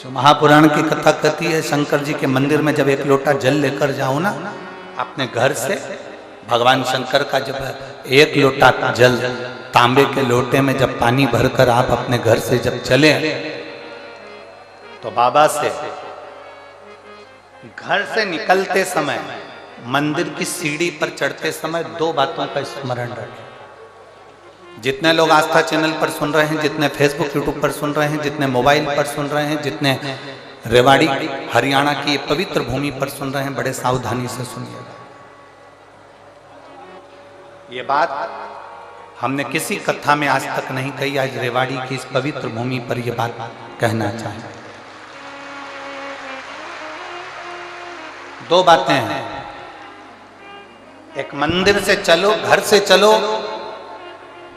जो महापुराण की कथा कहती है, शंकर जी के मंदिर में जब एक लोटा जल लेकर जाओ ना अपने घर से, भगवान शंकर का जब एक लोटा जल तांबे के लोटे में जब पानी भरकर आप अपने घर से जब चले, तो बाबा से घर से निकलते समय मंदिर की सीढ़ी पर चढ़ते समय दो बातों का स्मरण रखें। जितने लोग आस्था चैनल पर सुन रहे हैं, जितने फेसबुक यूट्यूब पर सुन रहे हैं, जितने मोबाइल पर सुन रहे हैं, जितने रेवाड़ी हरियाणा की पवित्र भूमि पर सुन रहे हैं, बड़े सावधानी से सुनिएगा। ये बात हमने किसी कथा में आज तक नहीं कही, आज रेवाड़ी की इस पवित्र भूमि पर यह बात कहना चाहें। दो बातें हैं, एक मंदिर से चलो, घर से चलो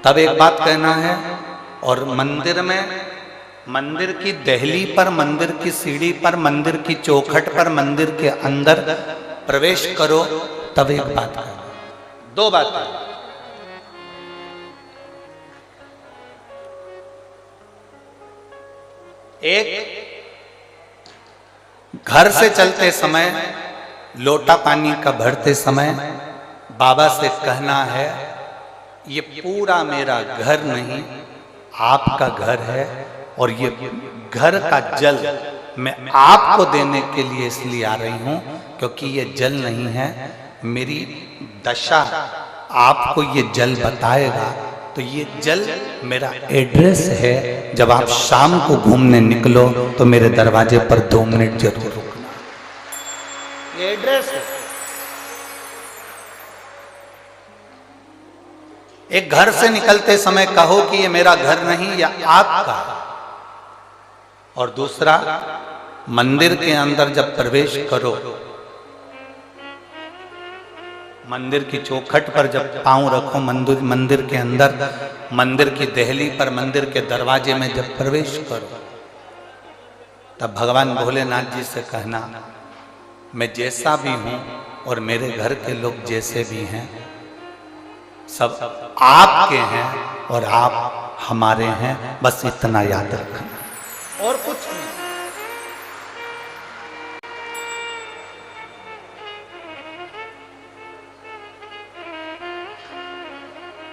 तब एक बात कहना है, और मंदिर में, मंदिर की दहली पर, मंदिर की सीढ़ी पर, मंदिर की चौखट पर, मंदिर के अंदर प्रवेश करो तब एक बात कहना। दो बातें। एक, घर से चलते समय लोटा पानी का भरते समय बाबा से कहना है, ये पूरा मेरा घर नहीं, आपका घर है, और ये घर का जल मैं आपको देने के लिए इसलिए आ रही हूं क्योंकि ये जल नहीं है, मेरी दशा आपको ये जल बताएगा। तो ये जल मेरा एड्रेस है, जब आप शाम को घूमने निकलो तो मेरे दरवाजे पर 2 मिनट जरूर रुकना। ये एड्रेस है। एक, घर से निकलते समय कहो कि ये मेरा घर नहीं, या आपका। और दूसरा, मंदिर के अंदर जब प्रवेश करो, मंदिर की चौखट पर जब पांव रखो, मंदिर के अंदर, मंदिर की दहली पर, मंदिर के दरवाजे में जब प्रवेश करो, तब भगवान भोलेनाथ जी से कहना, मैं जैसा भी हूं और मेरे घर के लोग जैसे भी हैं, सब आपके हैं और आप हमारे हैं, बस इतना याद रखना और कुछ नहीं।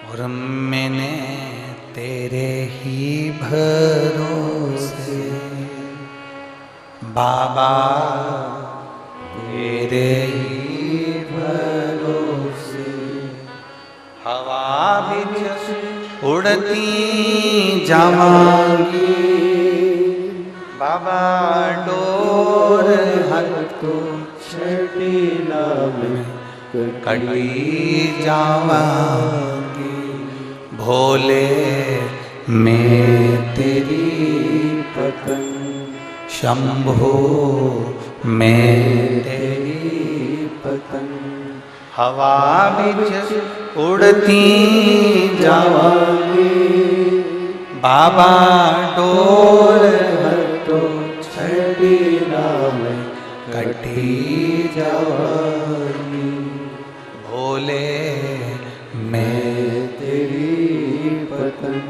और मैंने तेरे ही भरोसे बाबा, तेरे ही भरोसे हवा भी उड़ती जावांगी, बाबा डोर हर तो छड़ीला में कटी जावांगी, भोले मैं तेरी पतंग, शंभो मैं तेरी पतंग, हवा बिच उड़ती जावांगी, बाबा डोर हटो छड़ीला में कटी जावांगी, भोले मैं तेरी पतंग।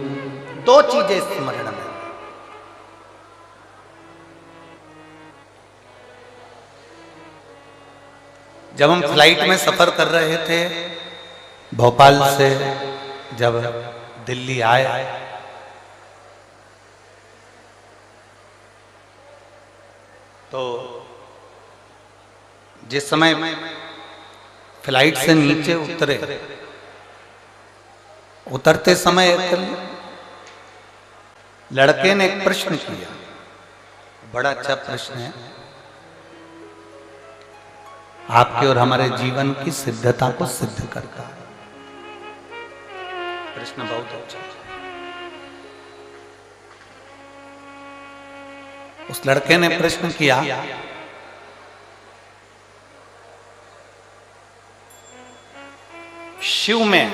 दो चीजें स्मरण में। जब हम फ्लाइट में सफर कर रहे थे, भोपाल से जब दिल्ली आए, तो जिस समय फ्लाइट से नीचे उतरते समय एक लड़के ने एक प्रश्न किया, बड़ा अच्छा प्रश्न है, आपके और हमारे जीवन की सिद्धता को सिद्ध करता है। प्रश्न बहुत अच्छा है। उस लड़के ने प्रश्न किया, शिव में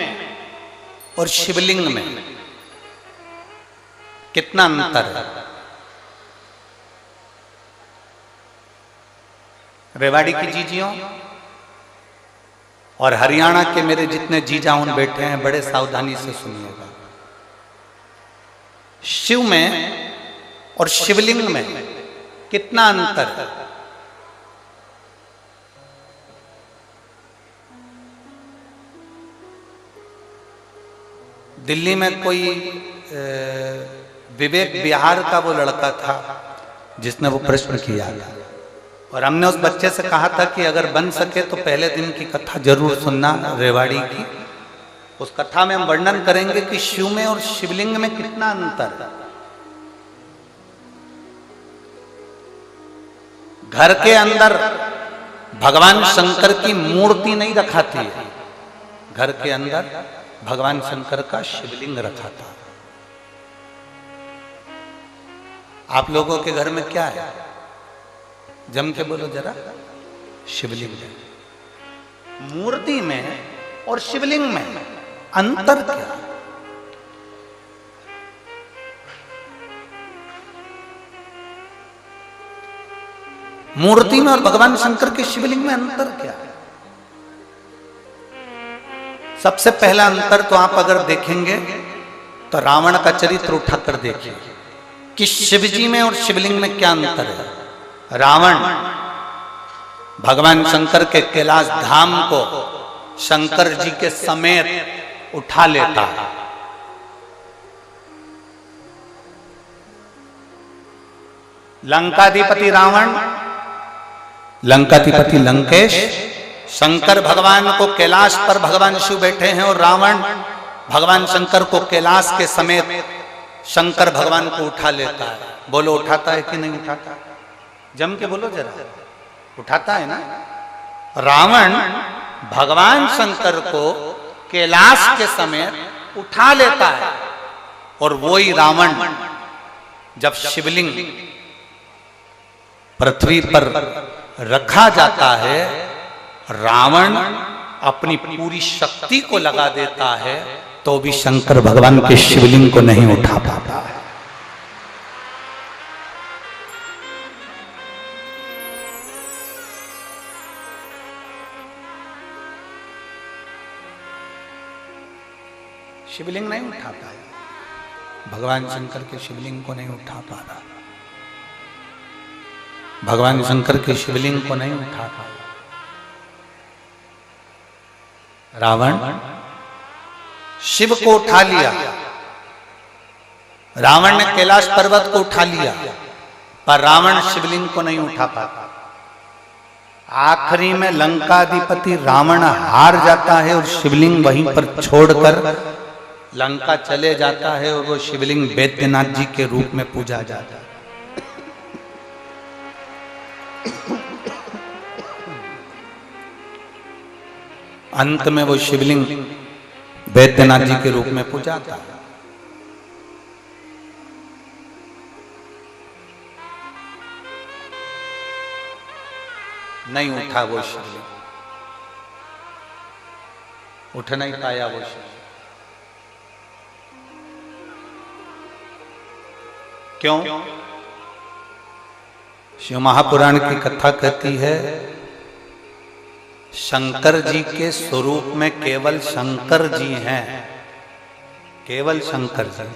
और शिवलिंग में कितना अंतर है? रेवाड़ी की जीजियों और हरियाणा के मेरे जितने जीजाउन बैठे हैं, बड़े सावधानी से सुनिएगा। शिव में और शिवलिंग में कितना अंतर है। दिल्ली में कोई विवेक बिहार का वो लड़का था जिसने वो प्रश्न किया था, और हमने उस बच्चे से कहा था कि अगर बन सके तो पहले दिन की कथा जरूर सुनना रेवाड़ी की। उस कथा में हम वर्णन करेंगे कि शिव में और शिवलिंग में कितना अंतर है। घर के अंदर भगवान शंकर की मूर्ति नहीं रखाती है, घर के अंदर भगवान शंकर का शिवलिंग रखा था। आप लोगों के घर में क्या है? जम के बोलो जरा। शिवलिंग है। मूर्ति में और शिवलिंग में अंतर क्या? मूर्ति में और भगवान शंकर के शिवलिंग में अंतर क्या है? सबसे पहला अंतर तो आप अगर देखेंगे तो रावण का चरित्र उठाकर देखिए कि शिवजी में और शिवलिंग में क्या अंतर है। रावण भगवान शंकर के कैलाश धाम को शंकर जी के समेत उठा लेता है। लंकाधिपति रावण, लंकाधिपति लंकेश, शंकर भगवान को कैलाश पर भगवान शिव बैठे हैं और रावण भगवान शंकर को कैलाश के समेत शंकर भगवान को उठा लेता है। बोलो उठाता है कि नहीं उठाता? जम के बोलो जरा। उठाता है ना। रावण भगवान शंकर को कैलाश के समेत उठा लेता है, और वही रावण जब शिवलिंग पृथ्वी पर रखा जाता है, रावण अपनी पूरी शक्ति को लगा देता है तो भी शंकर भगवान के शिवलिंग को नहीं उठा पाता है। शिवलिंग नहीं उठाता है, भगवान शंकर के शिवलिंग को नहीं उठा पा रहा, भगवान शंकर के शिवलिंग को नहीं उठा पा रहा। रावण शिव को उठा लिया, रावण ने कैलाश पर्वत को उठा लिया, पर रावण शिवलिंग को नहीं उठा पाता। आखिरी में लंकाधिपति रावण हार जाता है और शिवलिंग वहीं पर छोड़कर लंका चले जाता है, और वो शिवलिंग वैद्यनाथ जी के रूप में पूजा जाता है। अंत में वो शिवलिंग वैद्यनाथ जी के रूप में पूजा था। नहीं उठा वो शिवलिंग, उठ नहीं पाया वो शिवलिंग। क्यों? शिव महापुराण की कथा कहती है शंकर जी के स्वरूप में केवल शंकर जी हैं, केवल शंकर जी।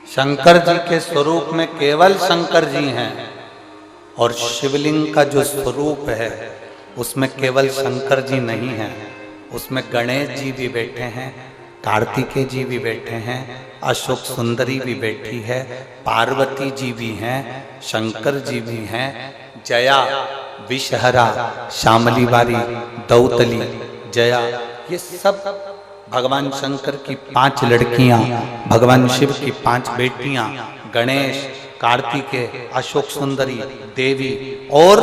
शंकर जी के स्वरूप में केवल शंकर जी हैं, और शिवलिंग का जो स्वरूप है उसमें केवल शंकर जी नहीं हैं, उसमें गणेश जी भी बैठे हैं, कार्तिकेय जी भी बैठे हैं, अशोक सुंदरी भी बैठी है, पार्वती जी भी हैं, शंकर जी भी हैं, जया, विषहरा, श्यामली बारी, दौतली, जया, ये सब भगवान शंकर की 5 लड़कियां, भगवान शिव की 5 बेटियां, गणेश, कार्तिकेय, अशोक सुंदरी, देवी, और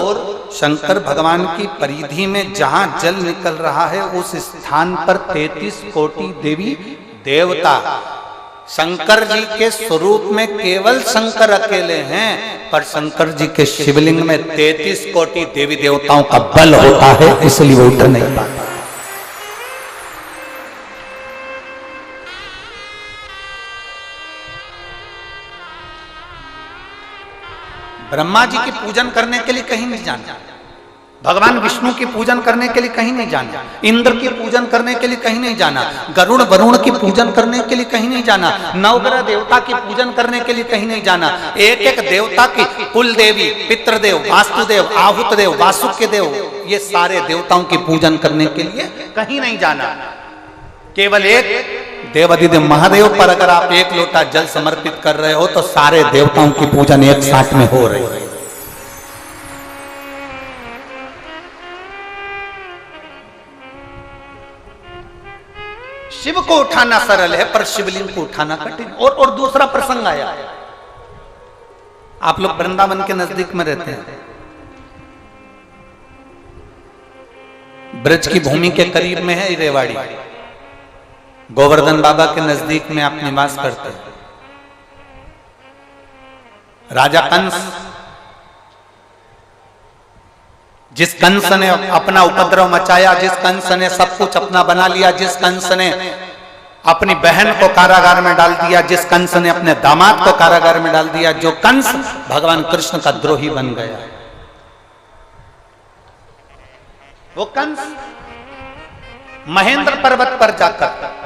शंकर भगवान की परिधि में जहां जल निकल रहा है उस स्थान पर 33 कोटि देवी देवता। शंकर जी के स्वरूप में केवल शंकर अकेले हैं, पर शंकर जी के शिवलिंग में 33 कोटि देवी देवताओं का बल होता है, इसलिए वो उठ नहीं पाता। ब्रह्मा जी की पूजन करने के लिए कहीं नहीं जाना, भगवान विष्णु की पूजन करने के लिए कहीं नहीं जाना, इंद्र की पूजन करने के लिए कहीं नहीं जाना, गरुड़ वरुण की पूजन करने के लिए कहीं नहीं जाना, नवग्रह देवता की पूजन करने के लिए कहीं नहीं जाना। एक एक देवता की, कुल देवी, पितृदेव, वास्तुदेव, आहुतदेव, वासुकी देव, ये सारे देवताओं की पूजन करने के लिए कहीं नहीं जाना। केवल एक देवाधिदेव महादेव पर अगर आप एक लोटा जल समर्पित कर रहे हो तो सारे देवताओं की पूजन एक साथ में हो रही है। शिव को उठाना सरल है पर शिवलिंग को उठाना कठिन। और दूसरा प्रसंग आया, आप लोग वृंदावन के नजदीक में रहते हैं, ब्रज की भूमि के करीब में है रेवाड़ी, गोवर्धन बाबा के नजदीक में आप निवास करते हैं। राजा कंस, जिस कंस ने अपना उपद्रव मचाया, जिस कंस ने सब कुछ अपना बना लिया, जिस कंस ने अपनी बहन को कारागार में डाल दिया, जिस कंस ने अपने दामाद को कारागार में डाल दिया, जो कंस भगवान कृष्ण का द्रोही बन गया, वो कंस महेंद्र पर्वत पर जाकर,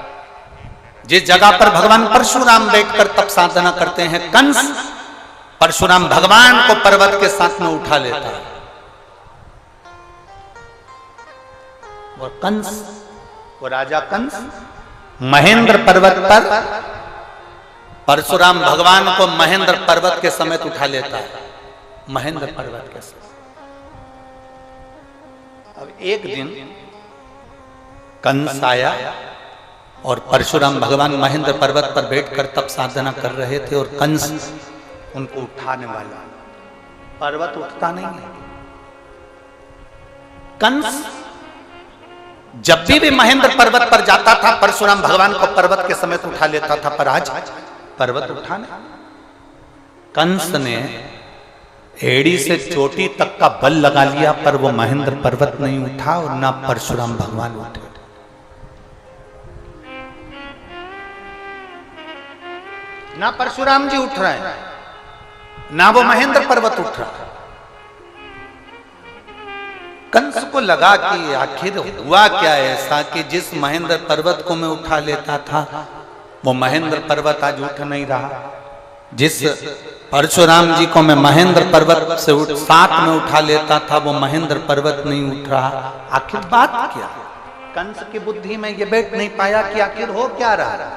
जिस जगह पर भगवान परशुराम बैठकर तप साधना करते हैं, कंस परशुराम भगवान को पर्वत के साथ में उठा लेता है। और कंस, वो राजा कंस महेंद्र पर्वत पर परशुराम भगवान को महेंद्र पर्वत के समेत उठा लेता है, महेंद्र पर्वत के समेत। अब एक दिन कंस आया और परशुराम भगवान महेंद्र पर्वत पर बैठकर तप साधना कर रहे थे और कंस उनको उठाने वाला। पर्वत उठता नहीं है। कंस जब भी महेंद्र पर्वत पर जाता था परशुराम भगवान को पर्वत के समेत उठा लेता था, पर आज पर्वत उठाने, कंस ने एड़ी से चोटी तक का बल लगा लिया पर वो महेंद्र पर्वत नहीं उठा और ना परशुराम भगवान उठे। ना परशुराम जी उठ रहे हैं, ना वो महेंद्र पर्वत उठ रहा। कंस को लगा कि आखिर हुआ क्या ऐसा कि जिस महेंद्र पर्वत को मैं उठा लेता था वो महेंद्र पर्वत आज उठ नहीं रहा, जिस परशुराम जी को मैं महेंद्र पर्वत से साथ में उठा लेता था वो महेंद्र पर्वत नहीं उठ रहा। आखिर बात क्या? कंस की बुद्धि में ये बैठ नहीं पाया कि आखिर हो क्या रहा।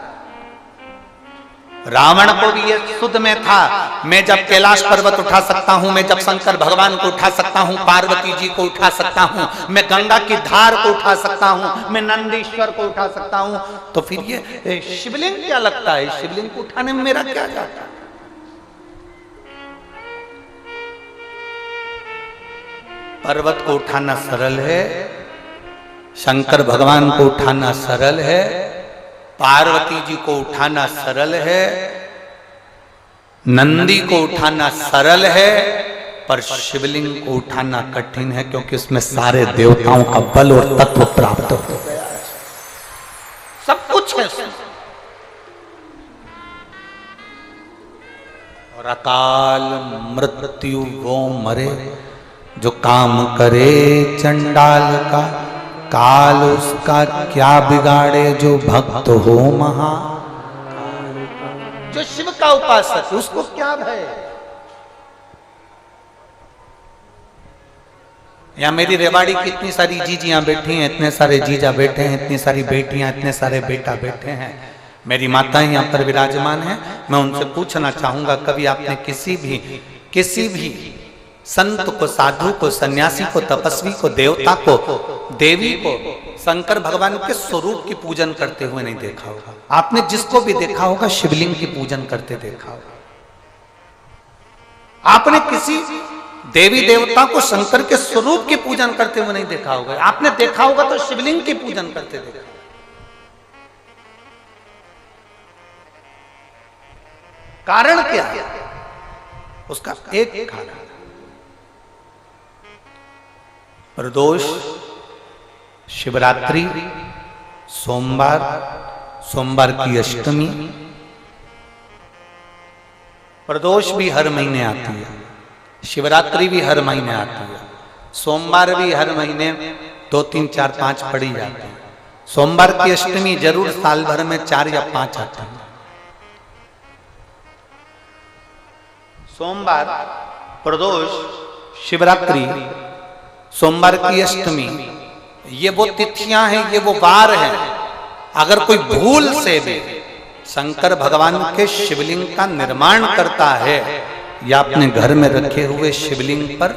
रावण को भी ये सुध में था, मैं जब कैलाश पर्वत उठा सकता हूं, मैं जब शंकर भगवान को उठा सकता हूं, पार्वती जी को उठा सकता हूं, मैं गंगा की धार को उठा सकता हूं, मैं नंदीश्वर को उठा सकता हूं, तो फिर ये शिवलिंग क्या लगता है, शिवलिंग को उठाने में मेरा क्या जाता है। पर्वत को उठाना सरल है, शंकर भगवान को उठाना सरल है, पार्वती जी को उठाना सरल है, नंदी को उठाना सरल है, पर शिवलिंग को उठाना कठिन है क्योंकि उसमें सारे देवताओं का बल और तत्व प्राप्त हो गया है, सब कुछ है। और अकाल मृत्यु वो मरे जो काम करे चंडाल का, काल उसका क्या बिगाड़े जो भक्त हो महा। जो शिव का उपासक उसको क्या भय। यहां मेरी रेवाड़ी की इतनी सारी जीजियां बैठी हैं, इतने सारे जीजा बैठे हैं, इतनी सारी बेटियां, इतने सारे बेटा बैठे हैं, मेरी माताएं यहाँ पर विराजमान हैं। मैं उनसे पूछना चाहूंगा, कभी आपने किसी भी संत को, साधु को, सन्यासी को, तपस्वी को, देवता को, देवी को शंकर भगवान के स्वरूप की पूजन करते हुए नहीं देखा होगा। आपने जिसको भी देखा होगा शिवलिंग की पूजन करते देखा होगा। आपने किसी देवी देवता को शंकर के स्वरूप की पूजन करते हुए नहीं देखा होगा। आपने देखा होगा तो शिवलिंग की पूजन करते देखा। कारण क्या है? उसका एक कारण, प्रदोष, शिवरात्रि, सोमवार की अष्टमी। प्रदोष भी हर महीने आती है, शिवरात्रि भी हर महीने आती है, सोमवार भी हर महीने 2, 3, 4, 5 पड़ी जाते हैं। सोमवार की अष्टमी जरूर साल भर में 4 या 5 आते हैं। सोमवार, प्रदोष, शिवरात्रि, सोमवार की अष्टमी, ये वो तिथियां हैं, ये वो वार हैं। अगर कोई भूल से भी शंकर भगवान के शिवलिंग का निर्माण करता है या अपने घर में रखे हुए शिवलिंग पर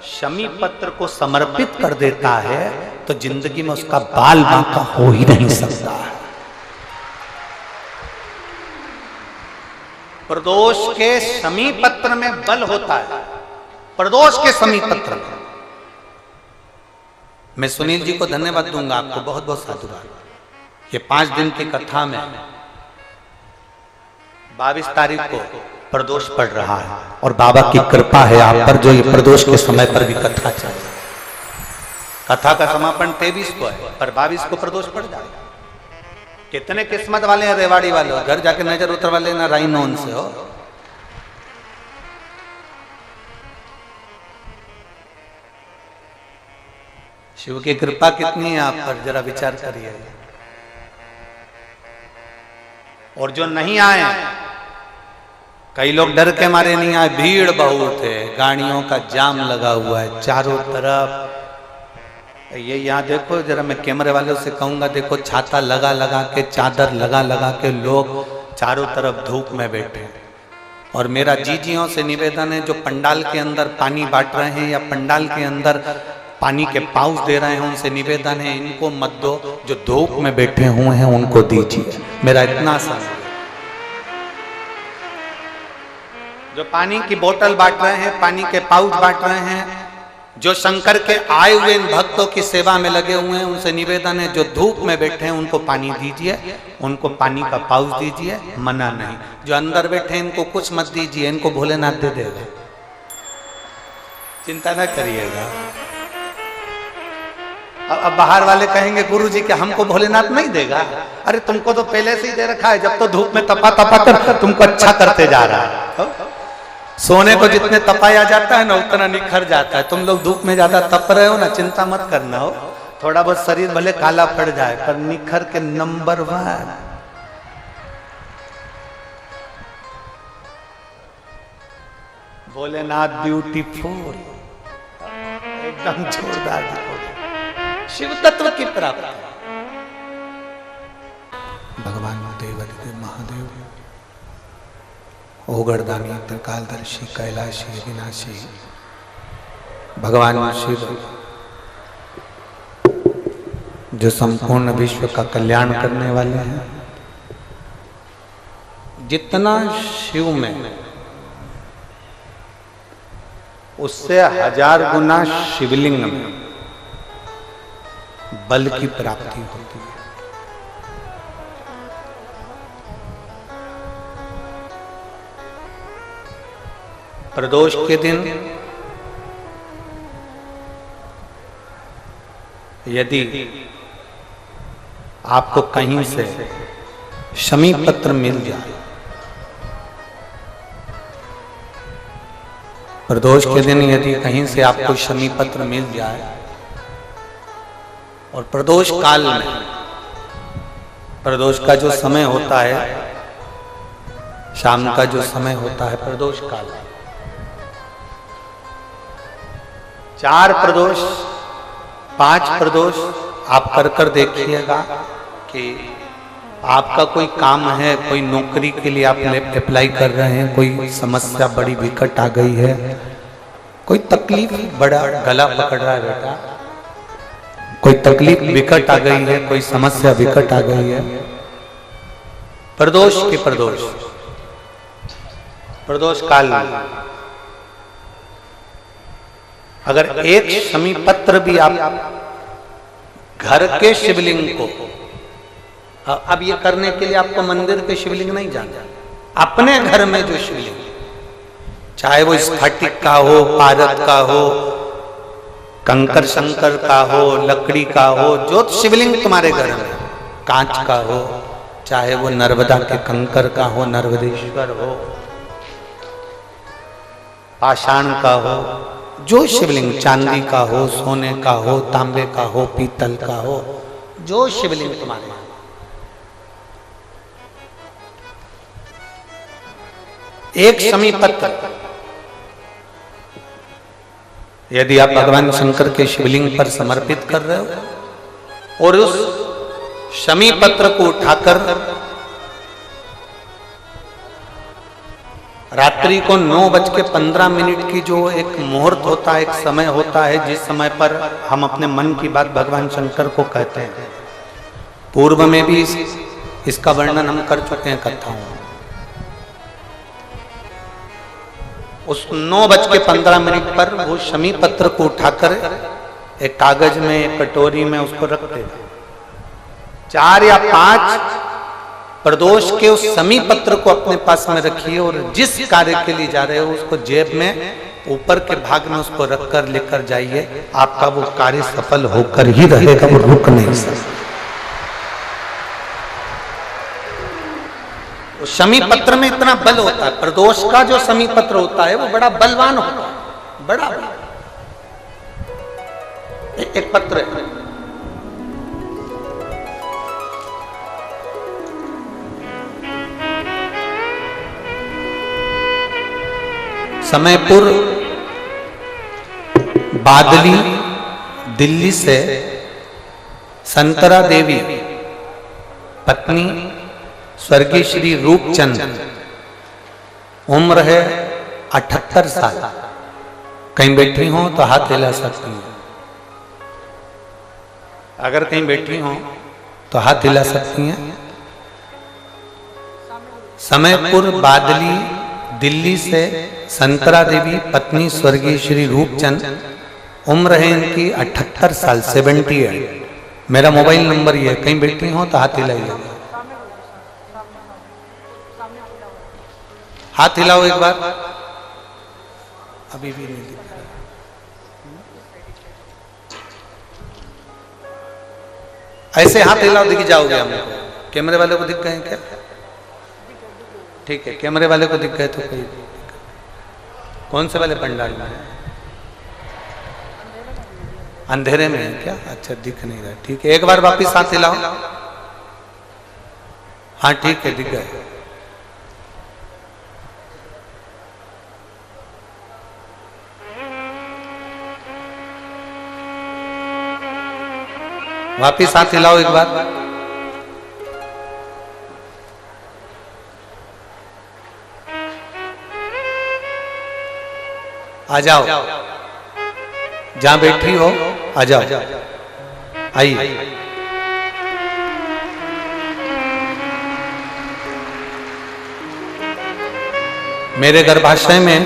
शमी पत्र को समर्पित कर देता है तो जिंदगी में उसका बाल बांका हो ही नहीं सकता है। प्रदोष के शमी पत्र में बल होता है। प्रदोष के शमी पत्र में मैं सुनील जी को धन्यवाद दूंगा, आपको बहुत बहुत साधुवाद। ये 5 दिन की कथा में 22 तारीख को प्रदोष पड़ रहा है और बाबा की कृपा है आप पर, जो ये प्रदोष के समय पर भी कथा चल रही है। कथा का समापन 23 को है पर 22 को प्रदोष पड़ जाएगा। कितने किस्मत वाले हैं रेवाड़ी वाले हो, घर जाके नजर उतर वाले ना राइनोन से हो। शिव की कृपा कितनी है आप पर, जरा विचार करिए। और जो नहीं आए, कई लोग डर के मारे नहीं आए, भीड़ बहुत है, गाड़ियों का जाम लगा हुआ है चारों तरफ। ये यहाँ देखो, जरा मैं कैमरे वालों से कहूंगा, देखो छाता लगा लगा के, चादर लगा लगा के लोग चारों तरफ धूप में बैठे। और मेरा जीजियों से निवेदन है, जो पंडाल के अंदर पानी बांट रहे हैं या पंडाल के अंदर पानी के पाउच दे रहे हैं, उनसे निवेदन है इनको मत दो, जो धूप में बैठे हुए हैं उनको दीजिए। मेरा इतना सा, जो पानी की बोतल बांट रहे हैं, पानी के पाउच बांट रहे हैं, जो शंकर के आए हुए इन भक्तों की सेवा में लगे हुए हैं, उनसे निवेदन है जो धूप में बैठे हैं उनको पानी दीजिए, उनको पानी का पाउच दीजिए, मना नहीं। जो अंदर बैठे हैं इनको कुछ मत दीजिए, इनको भोलेनाथ दे देगा, चिंता न करिएगा। अब बाहर वाले कहेंगे गुरुजी कि हमको भोलेनाथ नहीं देगा। अरे तुमको तो पहले से ही दे रखा है, जब तो धूप में तपा तपा कर तुमको अच्छा करते जा रहा है। सोने को जितने तपाया जाता है ना उतना निखर जाता है। तुम लोग धूप में ज्यादा तप रहे हो ना, चिंता मत करना हो, थोड़ा बहुत शरीर भले काला पड़ जाए पर निखर के नंबर 1। भोलेनाथ ब्यूटीफुल, एकदम जोरदार दिखोगे। शिव तत्व की प्राप्ति, भगवान देवादिदेव महादेव, ओगरदानी, त्रिकालदर्शी, कैलाशी, विनाशी भगवान शिव, जो संपूर्ण विश्व का कल्याण करने वाले हैं। जितना शिव में, उससे 1000 गुना शिवलिंग में बल की प्राप्ति होती है। प्रदोष के दिन यदि आपको कहीं से शमी पत्र मिल जाए, प्रदोष के दिन यदि कहीं से आपको शमी पत्र मिल जाए और प्रदोष काल में, प्रदोष का जो समय होता है, शाम का जो समय होता है प्रदोष काल, 4 प्रदोष 5 प्रदोष आप कर कर देखिएगा कि आपका कोई काम है, कोई नौकरी के लिए आप अप्लाई कर रहे हैं, कोई समस्या बड़ी विकट आ गई है, कोई तकलीफ, बड़ा गला पकड़ रहा है बेटा, कोई तकलीफ विकट आ गई है, कोई समस्या विकट आ गई है, प्रदोष के प्रदोष काल अगर एक शमी पत्र भी आप घर के शिवलिंग को, अब ये करने के लिए आपको मंदिर के शिवलिंग नहीं जाना, अपने घर में जो शिवलिंग, चाहे वो स्फटिक का हो, पारद का हो, कंकर शंकर का हो, लकड़ी का हो, जो शिवलिंग तुम्हारे घर में, कांच का हो, चाहे वो नर्मदा के कंकर का हो, नर्मदेश्वर हो, पाषाण का हो, जो शिवलिंग चांदी का हो, सोने का हो, तांबे का हो, पीतल का हो, जो शिवलिंग तुम्हारे, एक शमी पत्र यदि आप भगवान शंकर के शिवलिंग पर समर्पित कर रहे हो और उस शमी पत्र को उठाकर रात्रि को 9:15 की जो एक मुहूर्त होता है, एक समय होता है जिस समय पर हम अपने मन की बात भगवान शंकर को कहते हैं, पूर्व में भी इसका वर्णन हम कर चुके हैं कथाओं में। उस 9:15 पर वो शमी पत्र को उठाकर एक कागज में, एक कटोरी में उसको रखते थे। 4 या 5 प्रदोष के उस शमी पत्र को अपने पास में रखिए और जिस कार्य के लिए जा रहे हो उसको जेब में ऊपर के भाग में उसको रखकर लेकर जाइए, आपका वो कार्य सफल होकर ही रहेगा, वो रुक नहीं सकता। शमी पत्र में इतना बल होता है, प्रदोष का जो शमी पत्र होता है वो बड़ा बलवान होता है, बड़ा एक पत्र है। समयपुर बादली दिल्ली से संतरा देवी पत्नी स्वर्गीय श्री रूपचंद, उम्र है 78 साल। कहीं बैठी हो तो हाथ हिला सकती हैं, अगर कहीं बैठी हो तो हाथ हिला सकती हैं। समयपुर बादली दिल्ली से संतरा देवी पत्नी स्वर्गीय श्री रूपचंद, उम्र है इनकी 78 साल, 78। मेरा मोबाइल नंबर ये है, कहीं बैठी हो तो हाथ हिलाइए, हाथ हिलाओ एक बार। अभी भी नहीं दिख रहा, ऐसे हाथ हिलाओ, दिख जाओगे हमको। कैमरे वाले को दिख गए क्या? ठीक है, कैमरे वाले को दिख गए तो कोई। कौन से वाले पंडाल में है? अंधेरे में है क्या? अच्छा, दिख नहीं रहा। ठीक है, एक बार वापिस हाथ हिलाओ। हाँ ठीक है, दिख गए। वापिस हाथ हिलाओ एक बार। आ जाओ, जहां बैठी हो आ जाओ, आइए। मेरे गर्भाशय में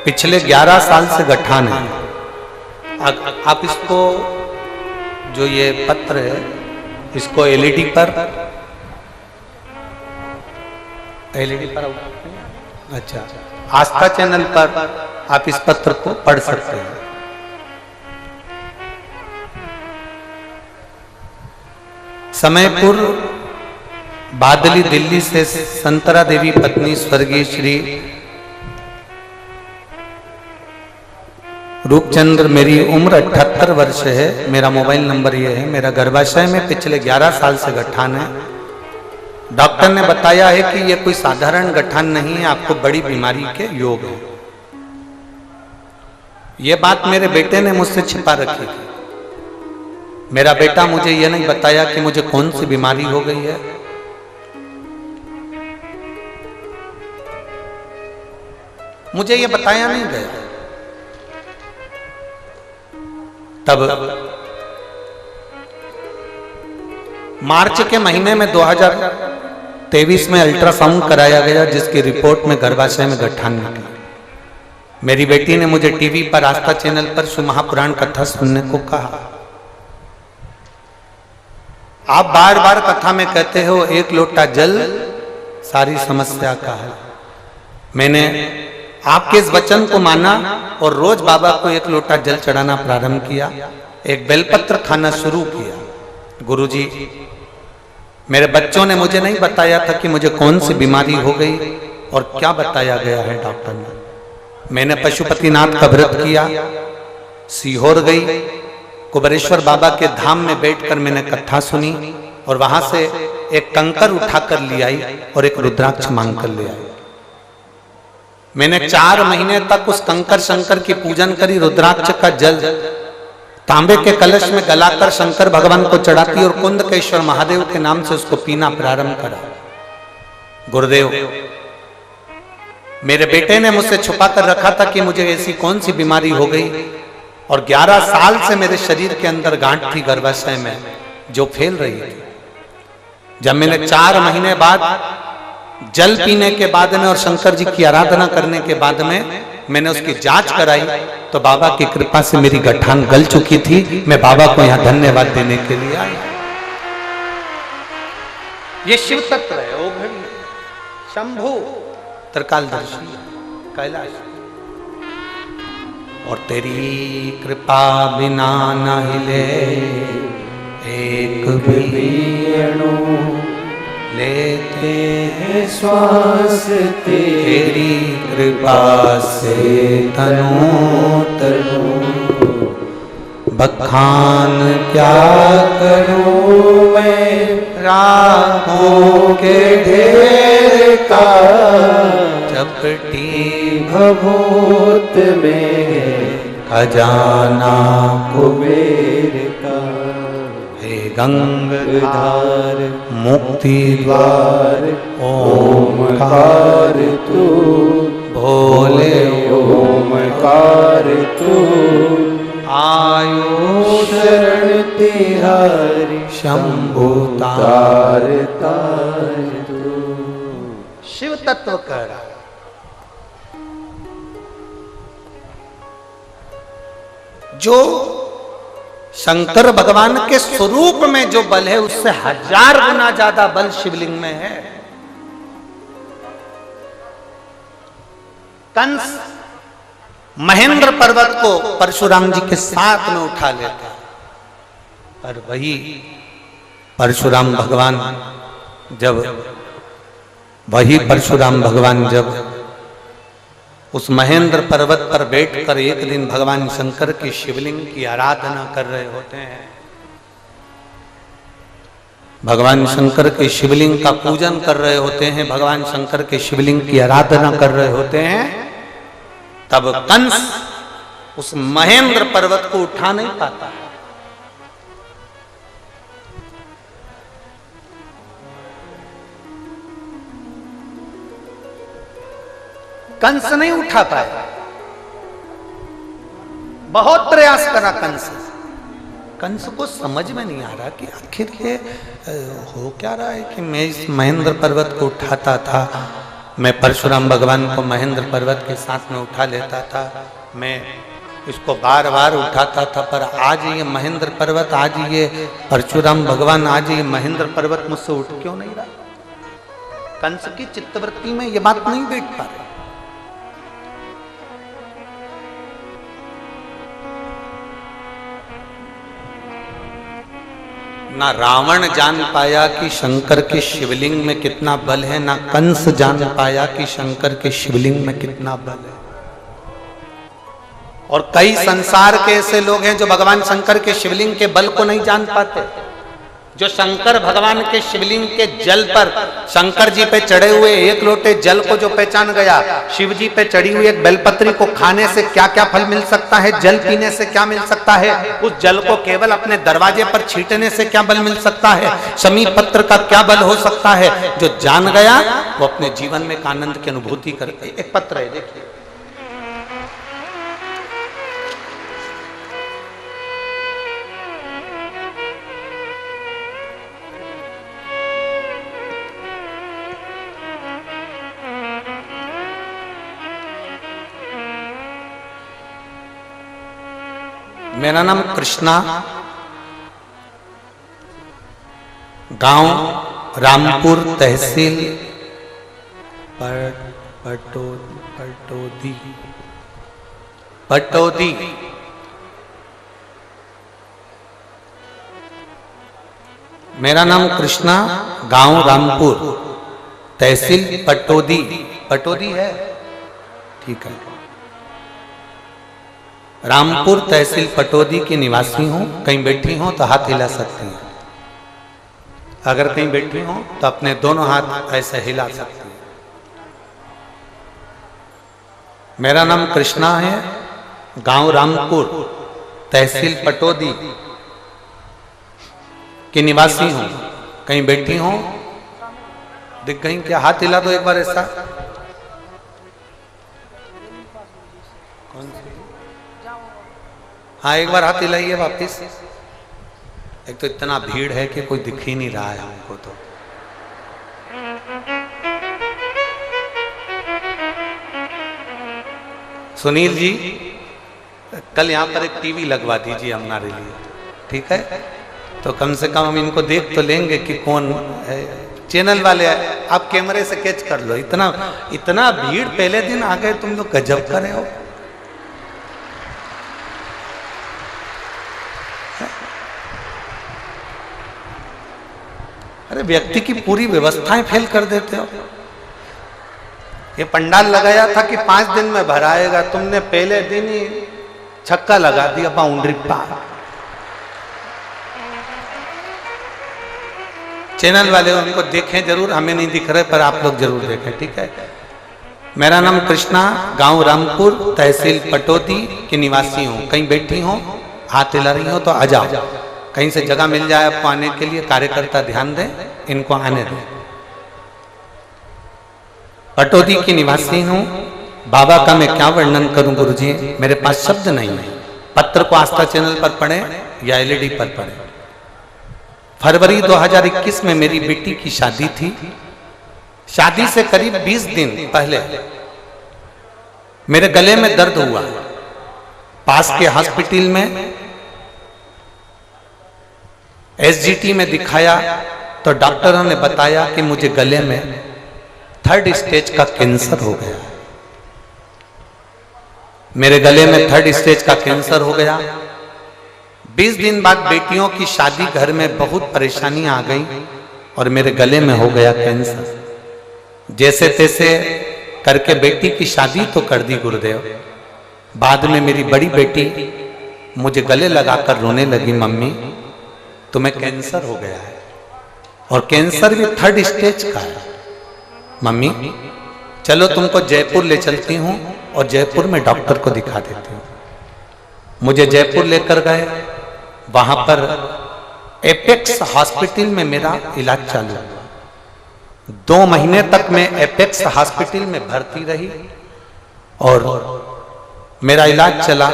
पिछले 11 साल से गठान है। आप इसको, जो ये पत्र है, इसको एलईडी पर अच्छा, आस्था चैनल पर आप इस पत्र को पढ़ सकते हैं। समयपुर बादली दिल्ली से संतरा देवी पत्नी स्वर्गीय श्री रूपचंद्र, मेरी उम्र 78 वर्ष है। मेरा मोबाइल नंबर ये है। मेरा गर्भाशय में पिछले 11 साल से गठान है। डॉक्टर ने बताया है कि यह कोई साधारण गठान नहीं है, आपको बड़ी बीमारी के योग है। यह बात मेरे बेटे ने मुझसे छिपा रखी थी। मेरा बेटा मुझे यह नहीं बताया कि मुझे कौन सी बीमारी हो गई है। मुझे यह बताया नहीं गया। तब मार्च के महीने में 2023 में अल्ट्रासाउंड कराया गया, जिसकी रिपोर्ट में गर्भाशय में गठान निकली। मेरी बेटी ने मुझे टीवी पर आस्था चैनल पर शिव महापुराण कथा सुनने को कहा। आप बार बार कथा में कहते हो एक लोटा जल सारी समस्या का है। मैंने आपके इस वचन को माना और रोज बाबा को एक लोटा जल चढ़ाना प्रारंभ किया, एक बेलपत्र खाना शुरू किया। गुरुजी, मेरे बच्चों ने मुझे नहीं बताया था कि मुझे कौन सी बीमारी हो गई और क्या बताया गया है डॉक्टर ने। मैंने पशुपतिनाथ का व्रत किया, सीहोर गई, कुबेरेश्वर बाबा के धाम में बैठकर मैंने कथा सुनी और वहां से एक कंकर उठाकर ले आई और एक रुद्राक्ष मांग कर ले आई। मैंने 4 महीने तक उस कंकर शंकर की पूजन करी। रुद्राक्ष का जल तांबे के कलश में गलाकर शंकर भगवान को चढ़ाती और कुंदकेश्वर महादेव के नाम से उसको पीना प्रारंभ करा। गुरुदेव, मेरे बेटे ने मुझसे छुपा कर रखा था कि मुझे ऐसी कौन सी बीमारी हो गई और 11 साल से मेरे शरीर के अंदर गांठ थी गर्भाशय में जो फैल रही थी। जब मैंने 4 महीने बाद जल पीने के बाद में और शंकर जी की आराधना करने के बाद में मैंने उसकी जांच कराई तो बाबा की कृपा से मेरी गठान गल चुकी थी। मैं बाबा को यहां धन्यवाद देने के लिए आया। ये शिव तत्व है, ओ घड़ी शंभु त्रिकालदर्शी कैलाश। और तेरी कृपा बिना न हिले एक भी अणु, लेते हैं श्वास तेरी कृपा से तनु तनु। बखान क्या करूं मैं राहों के ढेर का, चपटी भभूत में खजाना कुबेर का। हे गंगाधार मुक्ति द्वार ओमकार तू, भोले ओमकार तू। आयो शरण तिहारी शंभु तार तार तू। शिव तत्व कर जो शंकर भगवान के स्वरूप में जो बल है उससे 1000 गुना ज्यादा बल शिवलिंग में है। कंस महेंद्र पर्वत को परशुराम जी के साथ में उठा लेता, पर वही परशुराम भगवान जब उस महेंद्र पर्वत पर बैठकर एक दिन भगवान शंकर की शिवलिंग की आराधना कर रहे होते हैं, भगवान शंकर के शिवलिंग का पूजन कर रहे होते हैं, भगवान शंकर के शिवलिंग की आराधना कर रहे होते हैं, तब कंस उस महेंद्र पर्वत को उठा नहीं पाता। कंस नहीं उठा पाया, बहुत प्रयास करा कंस को समझ में नहीं आ रहा कि आखिर ये हो क्या रहा है कि मैं इस महेंद्र पर्वत को उठाता था, मैं परशुराम भगवान को महेंद्र पर्वत के साथ में उठा लेता था, मैं इसको बार बार उठाता था, पर आज ये महेंद्र पर्वत, आज ये परशुराम भगवान, आज ये महेंद्र पर्वत मुझसे उठ क्यों नहीं रहा। कंस की चित्तवृत्ति में ये बात नहीं बैठ पा रही। ना रावण जान पाया कि शंकर के शिवलिंग में कितना बल है, ना कंस जान पाया कि शंकर के शिवलिंग में कितना बल है। और कई संसार के ऐसे लोग हैं जो भगवान शंकर के शिवलिंग के बल को नहीं जान पाते। जो शंकर भगवान के शिवलिंग के जल पर, शंकर जी पे चढ़े हुए 1 लोटे जल को जो पहचान गया, शिव जी पे चढ़ी हुई एक बेलपत्री को खाने से क्या क्या फल मिल सकता है, जल पीने से क्या मिल सकता है, उस जल को केवल अपने दरवाजे पर छींटने से क्या बल मिल सकता है, समी पत्र का क्या बल हो सकता है, जो जान गया वो अपने जीवन में एक आनंद की अनुभूति करता है। एक पत्र है, देखिए, मेरा नाम कृष्णा, गांव रामपुर, तहसील पटौदी। मेरा नाम कृष्णा, गांव रामपुर, तहसील पटौदी। पटौदी है, ठीक है। रामपुर तहसील पटौदी की निवासी हूं। कहीं बैठी हो तो हाथ हिला सकती हैं। अगर कहीं बैठी हो तो अपने दोनों हाथ ऐसे हिला सकती हैं। मेरा नाम कृष्णा है, गांव रामपुर तहसील पटौदी की निवासी हूं। कहीं बैठी हो, दिख गई क्या? हाथ हिला दो एक बार ऐसा। कौन सी? हाँ, एक बार हाथ हिलाइए वापिस। एक तो इतना भीड़ है कि कोई दिख ही नहीं रहा है हमको। तो सुनील जी, कल यहाँ पर एक टीवी लगवा दीजिए हमारे लिए, ठीक है? तो कम से कम हम इनको देख तो लेंगे कि कौन है। चैनल वाले आप कैमरे से कैच कर लो। इतना भीड़ पहले दिन आ गए तुम लोग, गजब कर रहे हो। अरे व्यक्ति की पूरी व्यवस्थाएं फेल कर देते हो। ये पंडाल लगाया था कि 5 दिन में भराएगा, तुमने पहले दिन ही छक्का लगा दिया। बाउंड्री पार। चैनल वाले उनको देखें जरूर, हमें नहीं दिख रहे पर आप लोग जरूर देखें, ठीक है? मेरा नाम कृष्णा, गांव रामपुर तहसील पटौदी की निवासी हूँ। कहीं बैठी हो, हाथ हिला रही हो तो आ जाओ। कहीं से जगह मिल जाए आपको आने के लिए। कार्यकर्ता ध्यान दें, इनको आने दें। पटौदी की निवासी हूँ। बाबा का मैं क्या वर्णन करूं गुरुजी, मेरे पास शब्द नहीं है। पत्र को आस्था चैनल पर पढ़ें या एलईडी पर पढ़ें। फरवरी 2021 में मेरी बेटी की शादी थी। शादी से करीब 20 दिन पहले मेरे गले में दर्द हुआ। पास के हॉस्पिटल में एसजीटी में दिखाया तो डॉक्टरों ने बताया कि मुझे गले में 3rd स्टेज का कैंसर हो गया। मेरे गले में 3rd स्टेज का कैंसर हो गया। 20 दिन बाद बेटियों की शादी, घर में बहुत परेशानी आ गई और मेरे गले में हो गया कैंसर। जैसे तैसे करके बेटी की शादी तो कर दी गुरुदेव। बाद में मेरी बड़ी बेटी मुझे गले लगाकर रोने लगी, मम्मी तुम्हें कैंसर हो गया है और कैंसर भी 3rd स्टेज का है। मम्मी चलो तुमको जयपुर ले चलती हूँ और जयपुर में डॉक्टर को दिखा देती हूँ। मुझे जयपुर लेकर गए। वहां पर एपेक्स हॉस्पिटल में मेरा इलाज चालू हुआ। 2 महीने तक मैं एपेक्स हॉस्पिटल में भर्ती रही और मेरा इलाज चला।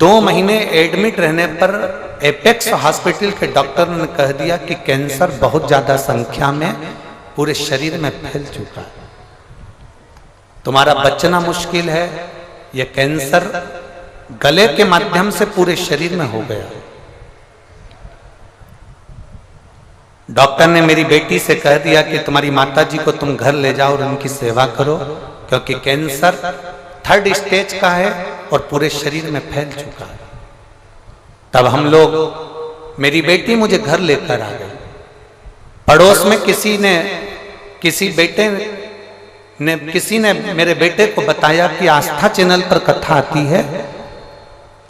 2 महीने एडमिट रहने पर एपेक्स हॉस्पिटल के डॉक्टर ने कह दिया कि कैंसर बहुत ज्यादा संख्या में पूरे शरीर में फैल चुका है, तुम्हारा बचना मुश्किल है। यह कैंसर गले के माध्यम से पूरे शरीर में हो गया। डॉक्टर ने मेरी बेटी से कह दिया कि तुम्हारी माताजी को तुम घर ले जाओ और उनकी सेवा करो, क्योंकि कैंसर 3rd स्टेज का है और पूरे शरीर में फैल चुका है। तब हम लोग, मेरी बेटी मुझे घर लेकर आ गई। पड़ोस में किसी ने मेरे बेटे को बताया कि आस्था चैनल पर कथा आती है।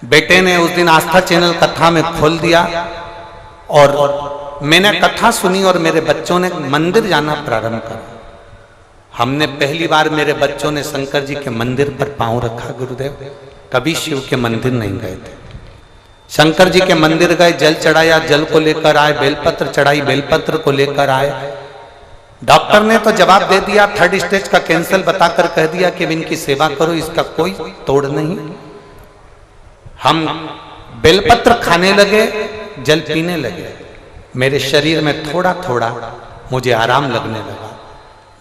बेटे ने उस दिन आस्था चैनल कथा में खोल दिया और मैंने कथा सुनी और मेरे बच्चों ने मंदिर जाना प्रारंभ करा। हमने पहली बार, मेरे बच्चों ने शंकर जी के मंदिर पर पांव रखा गुरुदेव। कभी शिव के मंदिर नहीं गए थे। शंकर जी के मंदिर गए, जल चढ़ाया, जल को लेकर आए, बेलपत्र चढ़ाई, बेलपत्र को लेकर आए। डॉक्टर ने तो जवाब दे दिया, 3rd स्टेज का कैंसर बताकर कह दिया कि इनकी सेवा करो, इसका कोई तोड़ नहीं। हम बेलपत्र खाने लगे, जल पीने लगे। मेरे शरीर में थोड़ा थोड़ा मुझे आराम लगने लगा।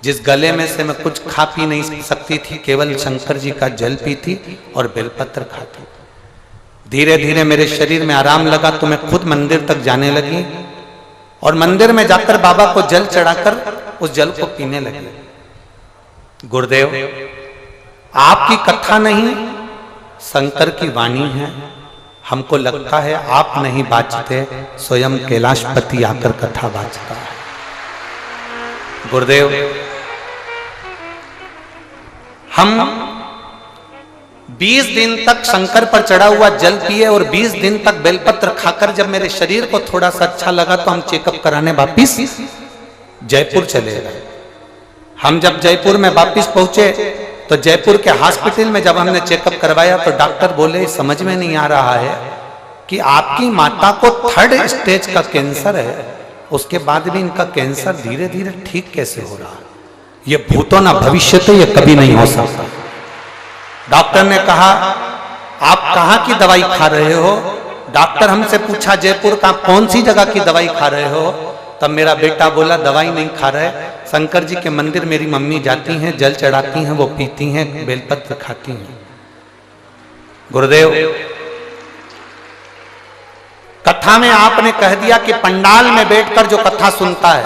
जिस गले में से मैं कुछ खा पी नहीं सकती थी, केवल शंकर जी का जल पीती और बेलपत्र खाती। धीरे धीरे मेरे शरीर में आराम लगा तो मैं खुद मंदिर तक जाने लगी और मंदिर में जाकर बाबा को जल चढ़ाकर उस जल को पीने लगी। गुरुदेव, आपकी कथा नहीं, शंकर की वाणी है। हमको लगता है आप नहीं बाजते, स्वयं कैलाशपति आकर कथा बाजता है। गुरुदेव, हम 20 दिन तक शंकर पर चढ़ा हुआ जल पिए और 20 दिन तक बेलपत्र खाकर जब मेरे शरीर को थोड़ा सा अच्छा लगा तो हम चेकअप कराने वापिस जयपुर चले गए। हम जब जयपुर में वापिस पहुंचे तो जयपुर के हॉस्पिटल में जब हमने चेकअप करवाया तो डॉक्टर बोले समझ में नहीं आ रहा है कि आपकी माता को 3rd स्टेज का कैंसर है, उसके बाद भी इनका कैंसर धीरे धीरे ठीक कैसे हो रहा, ये भूतो ना भविष्य तो ये कभी नहीं हो सकता। डॉक्टर ने कहा आप कहाँ की दवाई खा रहे हो? डॉक्टर हमसे पूछा जयपुर का कौन सी जगह की दवाई खा रहे हो? तब मेरा बेटा बोला दवाई नहीं खा रहे, शंकर जी के मंदिर मेरी मम्मी जाती हैं, जल चढ़ाती हैं, वो पीती हैं, बेलपत्र खाती हैं। गुरुदेव, कथा में आपने कह दिया कि पंडाल में बैठकर जो कथा सुनता है,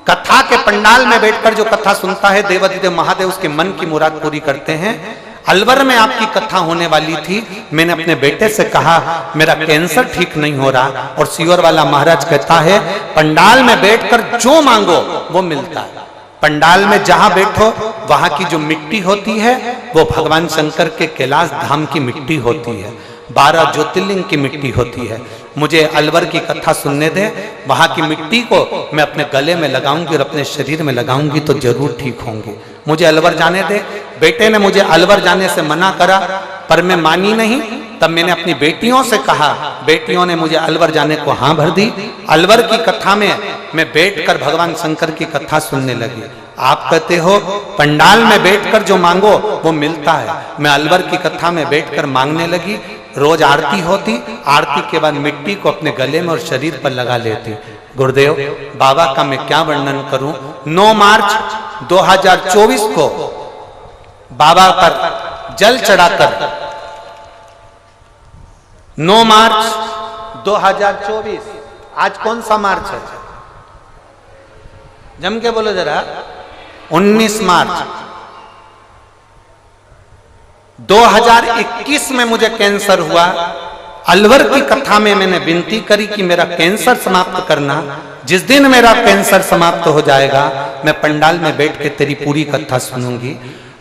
कथा के पंडाल में बैठकर जो कथा सुनता है, देवाधिदेव महादेव उसके मन की मुराद पूरी करते हैं। अलवर में आपकी कथा होने वाली थी, मैंने अपने बेटे से कहा मेरा कैंसर ठीक नहीं हो रहा, और सियोर वाला महाराज कहता है पंडाल में बैठकर जो मांगो वो मिलता है। पंडाल में जहां बैठो वहां की जो मिट्टी होती है वो भगवान शंकर के कैलाश धाम की मिट्टी होती है, 12 ज्योतिर्लिंग की मिट्टी होती है। मुझे अलवर की कथा सुनने दे, वहां की मिट्टी को मैं अपने गले में लगाऊंगी और अपने शरीर में लगाऊंगी तो जरूर ठीक होंगी। मुझे अलवर जाने दे। बेटे ने मुझे अलवर जाने से मना करा पर मैं मानी नहीं। तब मैंने अपनी बेटियों से कहा, बेटियों ने मुझे अलवर जाने को हाँ भर दी। अलवर की कथा में मैं बैठकर भगवान शंकर की कथा सुनने लगी। आप कहते हो पंडाल में बैठकर जो मांगो वो मिलता है, मैं अलवर की कथा में बैठकर मांगने लगी। रोज आरती होती, आरती के बाद मिट्टी को अपने गले में और शरीर पर लगा लेती। गुरुदेव, बाबा का मैं क्या वर्णन करूं। 9 मार्च 2024 को बाबा पर जल चढ़ाकर, 9 मार्च 2024, आज कौन सा मार्च है? जम के बोलो जरा। 19 मार्च 2021 में मुझे कैंसर हुआ। अलवर की कथा में मैंने विनती करी कि मेरा कैंसर समाप्त करना। जिस दिन मेरा कैंसर समाप्त हो जाएगा मैं पंडाल में बैठ के तेरी पूरी कथा सुनूंगी।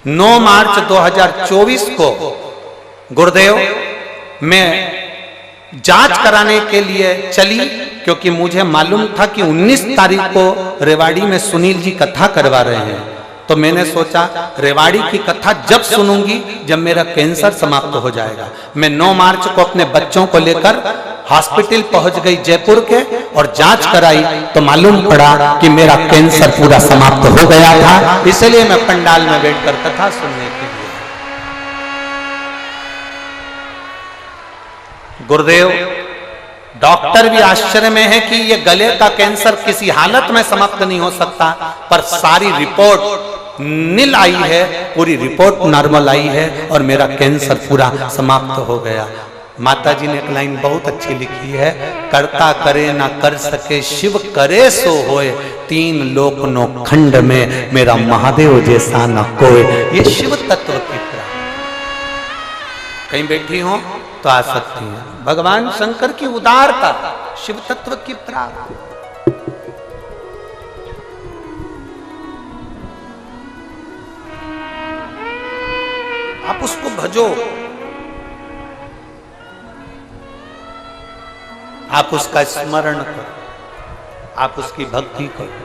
9 मार्च 2024 को गुरुदेव मैं जांच कराने के लिए चली, क्योंकि मुझे मालूम था कि 19 तारीख को रेवाड़ी में सुनील जी कथा करवा रहे हैं। तो मैंने सोचा रेवाड़ी की कथा जब सुनूंगी जब मेरा कैंसर समाप्त हो जाएगा। मैं 9 मार्च को अपने बच्चों को लेकर हॉस्पिटल पहुंच गई जयपुर के और जांच कराई तो मालूम पड़ा कि मेरा कैंसर पूरा समाप्त हो गया था। इसलिए मैं पंडाल में बैठकर कथा सुनने के लिए। गुरुदेव, डॉक्टर भी आश्चर्य में है कि ये गले का कैंसर किसी हालत में समाप्त नहीं हो सकता, पर सारी रिपोर्ट नील आई है, पूरी रिपोर्ट नॉर्मल आई है और मेरा कैंसर पूरा समाप्त हो गया। माता जी ने एक लाइन बहुत अच्छी लिखी है, करता करे ना कर सके शिव करे सो होए, 3 लोक नो खंड में मेरा महादेव जैसा न कोई। ये शिव तत्व की प्राप्ति। कहीं बैठी हो तो आ सकती है। भगवान शंकर की उदारता, शिव तत्व की प्राप्ति। आप उसको भजो, आप उसका स्मरण करो, आप उसकी भक्ति करो।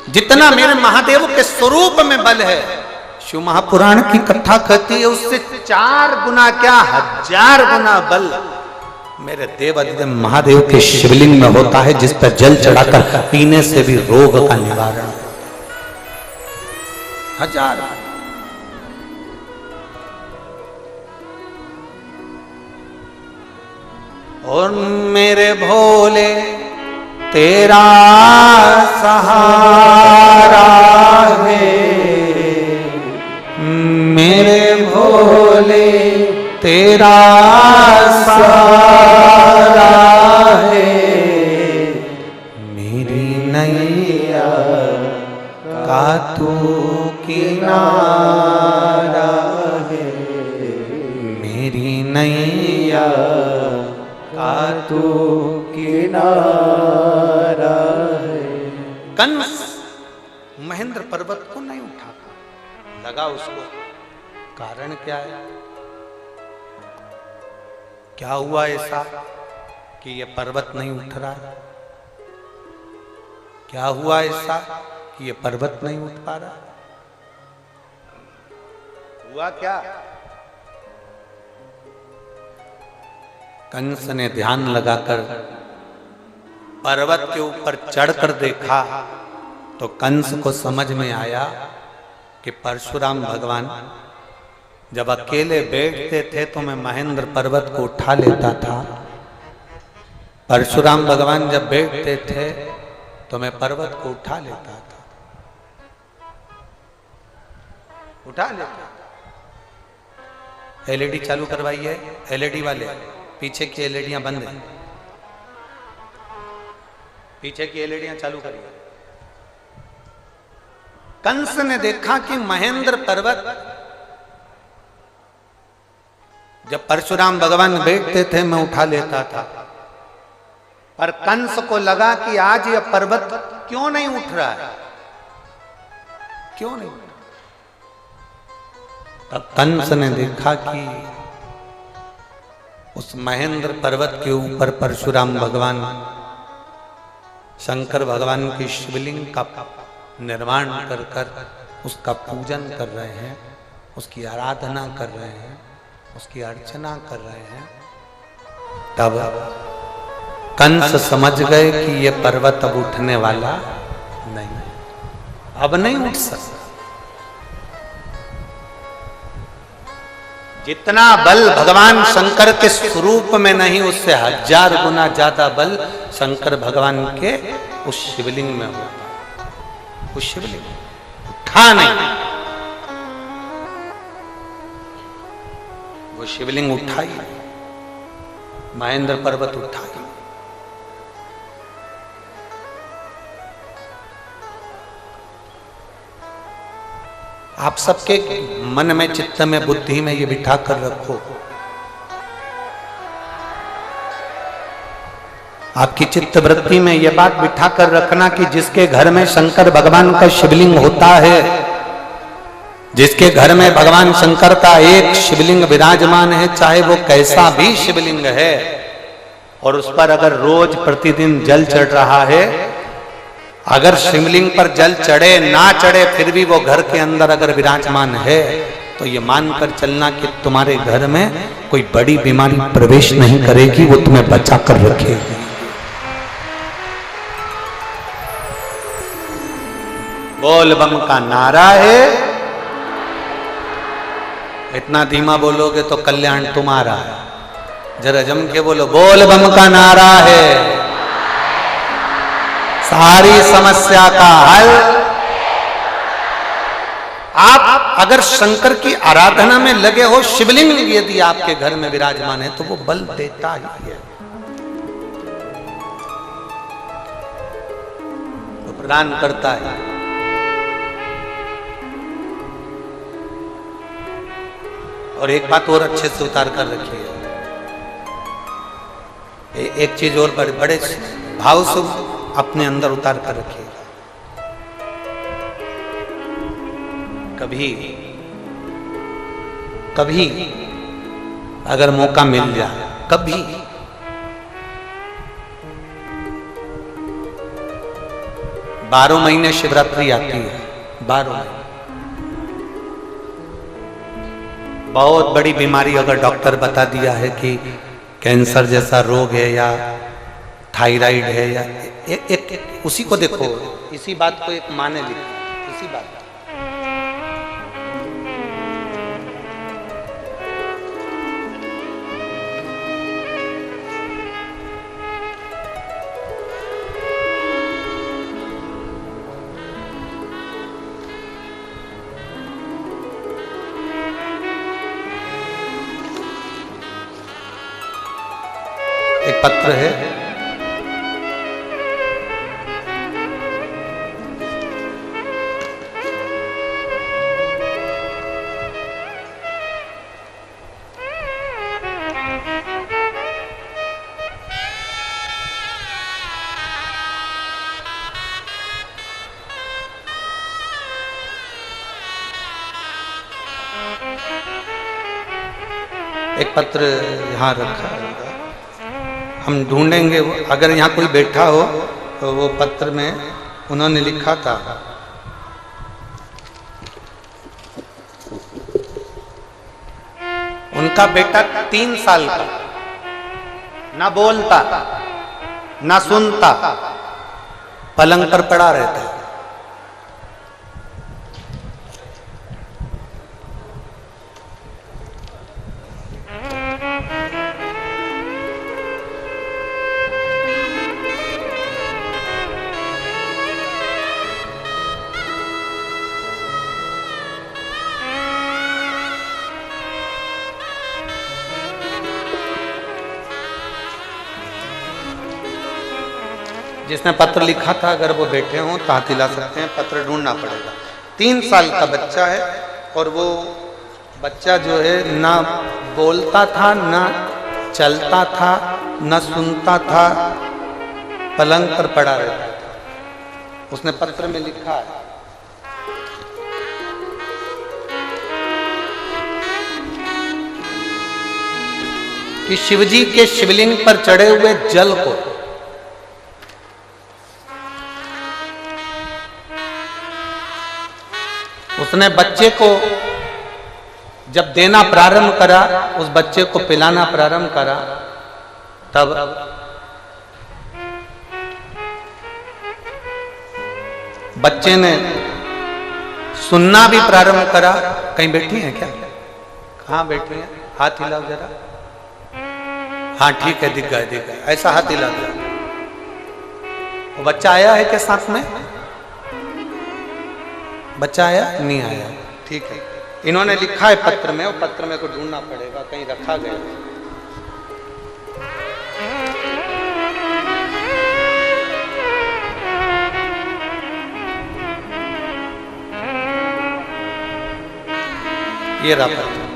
जितना मेरे महादेव के स्वरूप में बल है, शिव महापुराण की कथा कहती है उससे 4 गुना क्या 1000 गुना बल मेरे देवाधिदेव महादेव के शिवलिंग में होता है, जिस पर जल चढ़ाकर पीने से भी रोग का निवारण 1000। और मेरे भोले तेरा सहारा है, मेरे भोले तेरा सहारा है, मेरी नैया का तू किनारा है, मेरी नैया का तू किनारा है। कंस महेंद्र पर्वत को नहीं उठाता, लगा उसको कारण क्या है? क्या हुआ ऐसा कि ये पर्वत नहीं उठ रहा है? क्या हुआ ऐसा कि ये पर्वत नहीं उठ पा रहा? हुआ क्या? कंस ने ध्यान लगाकर पर्वत के ऊपर चढ़कर देखा तो कंस को समझ में आया कि परशुराम भगवान जब अकेले बैठते थे तो मैं महेंद्र पर्वत को उठा लेता था। परशुराम भगवान जब बैठते थे तो मैं पर्वत को उठा लेता था, उठा लेता था। एलईडी चालू करवाइए, एलईडी वाले, पीछे की एलईडियां बंद हैं, पीछे की एलईडियां चालू करिए। कंस ने देखा कि महेंद्र पर्वत जब परशुराम भगवान बैठते थे मैं उठा लेता था, पर कंस को लगा कि आज यह पर्वत क्यों नहीं उठ रहा है, क्यों नहीं? तब कंस ने देखा कि उस महेंद्र पर्वत के ऊपर परशुराम भगवान शंकर भगवान की शिवलिंग का निर्माण कर कर उसका पूजन कर रहे हैं, उसकी आराधना कर रहे हैं, उसकी अर्चना कर रहे हैं। तब कंस समझ गए कि यह पर्वत अब उठने वाला नहीं, अब नहीं उठ सकता। जितना बल भगवान शंकर के स्वरूप में नहीं, उससे 1000 गुना ज्यादा बल शंकर भगवान के उस शिवलिंग में होता। उस शिवलिंग उठा नहीं, वो शिवलिंग उठाई, महेंद्र पर्वत उठाई। आप सबके मन में, चित्त में, बुद्धि में ये बिठा कर रखो, आपकी चित्त वृत्ति में यह बात बिठा कर रखना कि जिसके घर में शंकर भगवान का शिवलिंग होता है, जिसके घर में भगवान शंकर का एक शिवलिंग विराजमान है, चाहे वो कैसा भी शिवलिंग है, और उस पर अगर रोज प्रतिदिन जल चढ़ रहा है, अगर शिवलिंग पर जल चढ़े ना चढ़े फिर भी वो घर के अंदर अगर विराजमान है, तो ये मानकर चलना कि तुम्हारे घर में कोई बड़ी बीमारी प्रवेश नहीं करेगी, वो तुम्हें बचा कर रखेगी। बोल बम का नारा है, इतना धीमा बोलोगे तो कल्याण तुम्हारा है। जरा जम के बोलो, बोल बम का नारा है, सारी समस्या का हल। आप अगर शंकर की आराधना में लगे हो, शिवलिंग यदि आपके घर में विराजमान है तो वो बल देता ही है, वो प्रदान करता है। और एक बात और अच्छे से उतार कर रखिए, एक चीज और बड़े भाव से अपने अंदर उतार कर रखिएगा। कभी अगर मौका मिल जाए, कभी 12 महीने शिवरात्रि आती है, 12 महीने। बहुत बड़ी बीमारी अगर डॉक्टर बता दिया है कि कैंसर जैसा रोग है या थायराइड है या एक उसी को देखो, इसी बात को एक माने लिखो, इसी बात। एक पत्र है, एक पत्र यहाँ रखा है, हम ढूंढेंगे। अगर यहाँ कोई बैठा हो तो वो पत्र में उन्होंने लिखा था, उनका बेटा 3 साल का, ना बोलता ना सुनता, पलंग पर पड़ा रहता है। जिसने पत्र लिखा था अगर वो बैठे हों तो हाथ हिला सकते हैं, पत्र ढूंढना पड़ेगा। 3 साल का बच्चा है और वो बच्चा जो है ना बोलता था, ना चलता था, ना सुनता था, पलंग पर पड़ा रहता था। उसने पत्र में लिखा है, कि शिवजी के शिवलिंग पर चढ़े हुए जल को उसने बच्चे को जब देना प्रारंभ करा, उस बच्चे को पिलाना प्रारंभ करा, तब बच्चे ने सुनना भी प्रारंभ करा। कहीं बैठी हैं क्या? कहाँ बैठी हैं? हाथ हिलाओ जरा। हाँ ठीक है, दिख गया। ऐसा हाथ हिला दिया। वो बच्चा आया है क्या साथ में? बच्चा आया? नहीं आया। ठीक है, इन्होंने लिखा है पत्र में, वो पत्र में को ढूंढना पड़ेगा, कहीं रखा गया। ये रहा पत्र।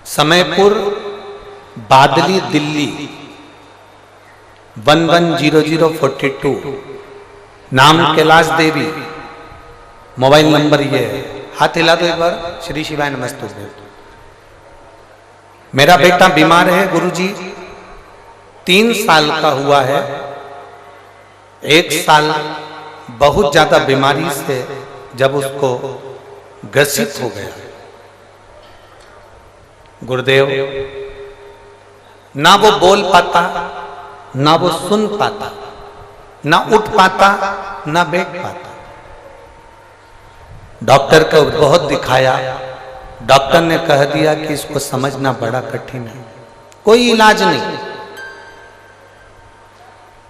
समयपुर, बादली, दिल्ली 110042। नाम कैलाश देवी, मोबाइल नंबर ये है। हाथ हिला दो एक बार। श्री शिवाय नमस्तुभ्यं। मेरा बेटा बीमार है गुरुजी, 3 साल का हुआ है। 1 साल बहुत ज्यादा बीमारी से जब उसको ग्रसित हो गया गुरुदेव, ना वो बोल पाता, ना वो सुन पाता, ना उठ पाता, ना बैठ पाता। डॉक्टर को बहुत दिखाया, डॉक्टर ने कह दिया कि इसको समझना बड़ा कठिन है, कोई इलाज नहीं।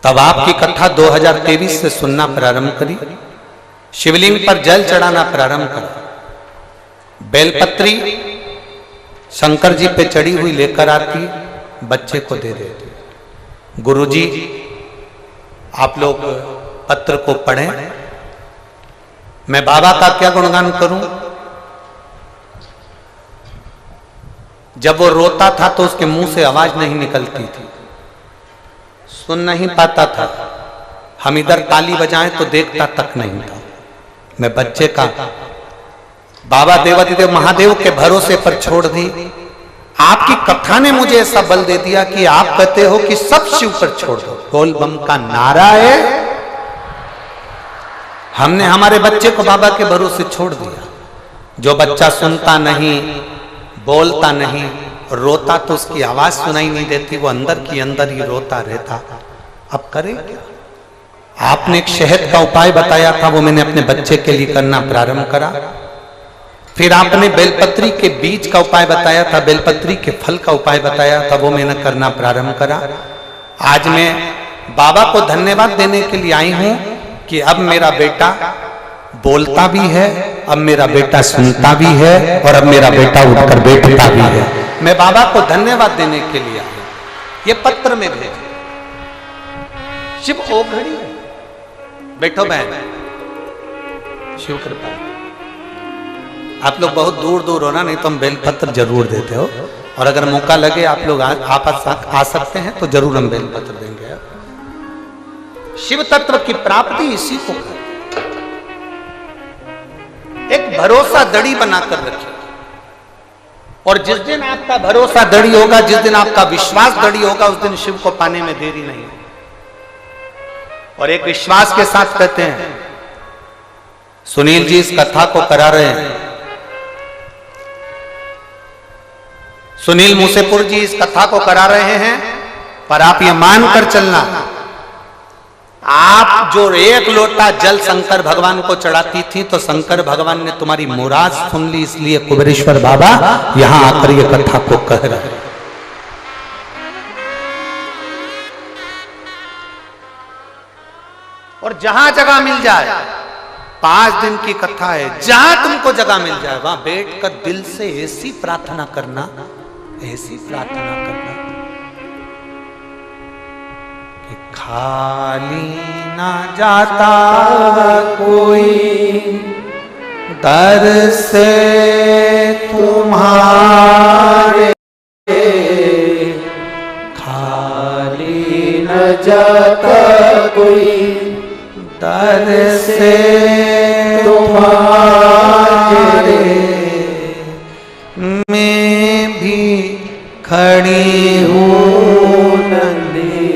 तब आपकी कथा 2023 से सुनना प्रारंभ करी, शिवलिंग पर जल चढ़ाना प्रारंभ करा, बेलपत्री शंकर जी पे चढ़ी हुई लेकर आती, बच्चे को दे देती। गुरुजी आप लोग पत्र को पढ़ें, मैं बाबा का क्या गुणगान करूं। जब वो रोता था तो उसके मुंह से आवाज नहीं निकलती थी, सुन नहीं पाता था। हम इधर ताली बजाएं तो देखता तक नहीं था। मैं बच्चे का बाबा देवादिदेव महादेव के भरोसे पर छोड़ दी। आपकी कथा ने मुझे ऐसा बल दे दिया कि आप कहते हो कि सब शिव पर छोड़ दो, बोल बम का नारा है। हमने हमारे बच्चे को बाबा के भरोसे छोड़ दिया। जो बच्चा सुनता नहीं, बोलता नहीं, रोता तो उसकी आवाज सुनाई नहीं देती, वो अंदर की अंदर ही रोता रहता। अब करे क्या? आपने एक शहद का उपाय बताया था, वो मैंने अपने बच्चे के लिए करना प्रारंभ करा। फिर आपने बेलपत्री के बीज का उपाय बताया था, बेलपत्री के फल का उपाय बताया था, वो मैंने करना प्रारंभ करा। आज मैं बाबा को धन्यवाद देने के लिए आई हूं कि अब मेरा बेटा बोलता भी है, अब मेरा बेटा सुनता भी है, और अब मेरा बेटा उठकर बैठता भी है। मैं बाबा को धन्यवाद देने के लिए आई। ये पत्र में भेजे। शिव ओघड़ी बैठो बहन, शिव कृपा। आप लोग बहुत दूर दूर हो ना, नहीं तो हम बेलपत्र जरूर देते हो। और अगर मौका लगे आप लोग आपस आ सकते हैं तो जरूर हम बेलपत्र देंगे। शिव तत्व की प्राप्ति इसी को एक भरोसा दड़ी बनाकर रखिए। और जिस दिन आपका भरोसा दड़ी होगा, जिस दिन आपका विश्वास दड़ी होगा, उस दिन शिव को पाने में देरी नहीं। और एक विश्वास के साथ कहते हैं, सुनील जी इस कथा को करा रहे हैं, सुनील मूसेपुर जी इस कथा को करा रहे हैं, पर आप ये मानकर चलना, आप जो एक लोटा जल शंकर भगवान को चढ़ाती थी तो शंकर भगवान ने तुम्हारी मुराद सुन ली, इसलिए कुबेरेश्वर बाबा यहां आकर ये कथा को कह रहे हैं। और जहां जगह मिल जाए, 5 दिन की कथा है, जहां तुमको जगह मिल जाए वहां बैठकर दिल से ऐसी प्रार्थना करना, ऐसी प्रार्थना करना कि खाली ना जाता कोई दर से तुम्हारे, खाली न जाता कोई दर से तुम्हारे, मैं भी खड़ी हूँ नंदी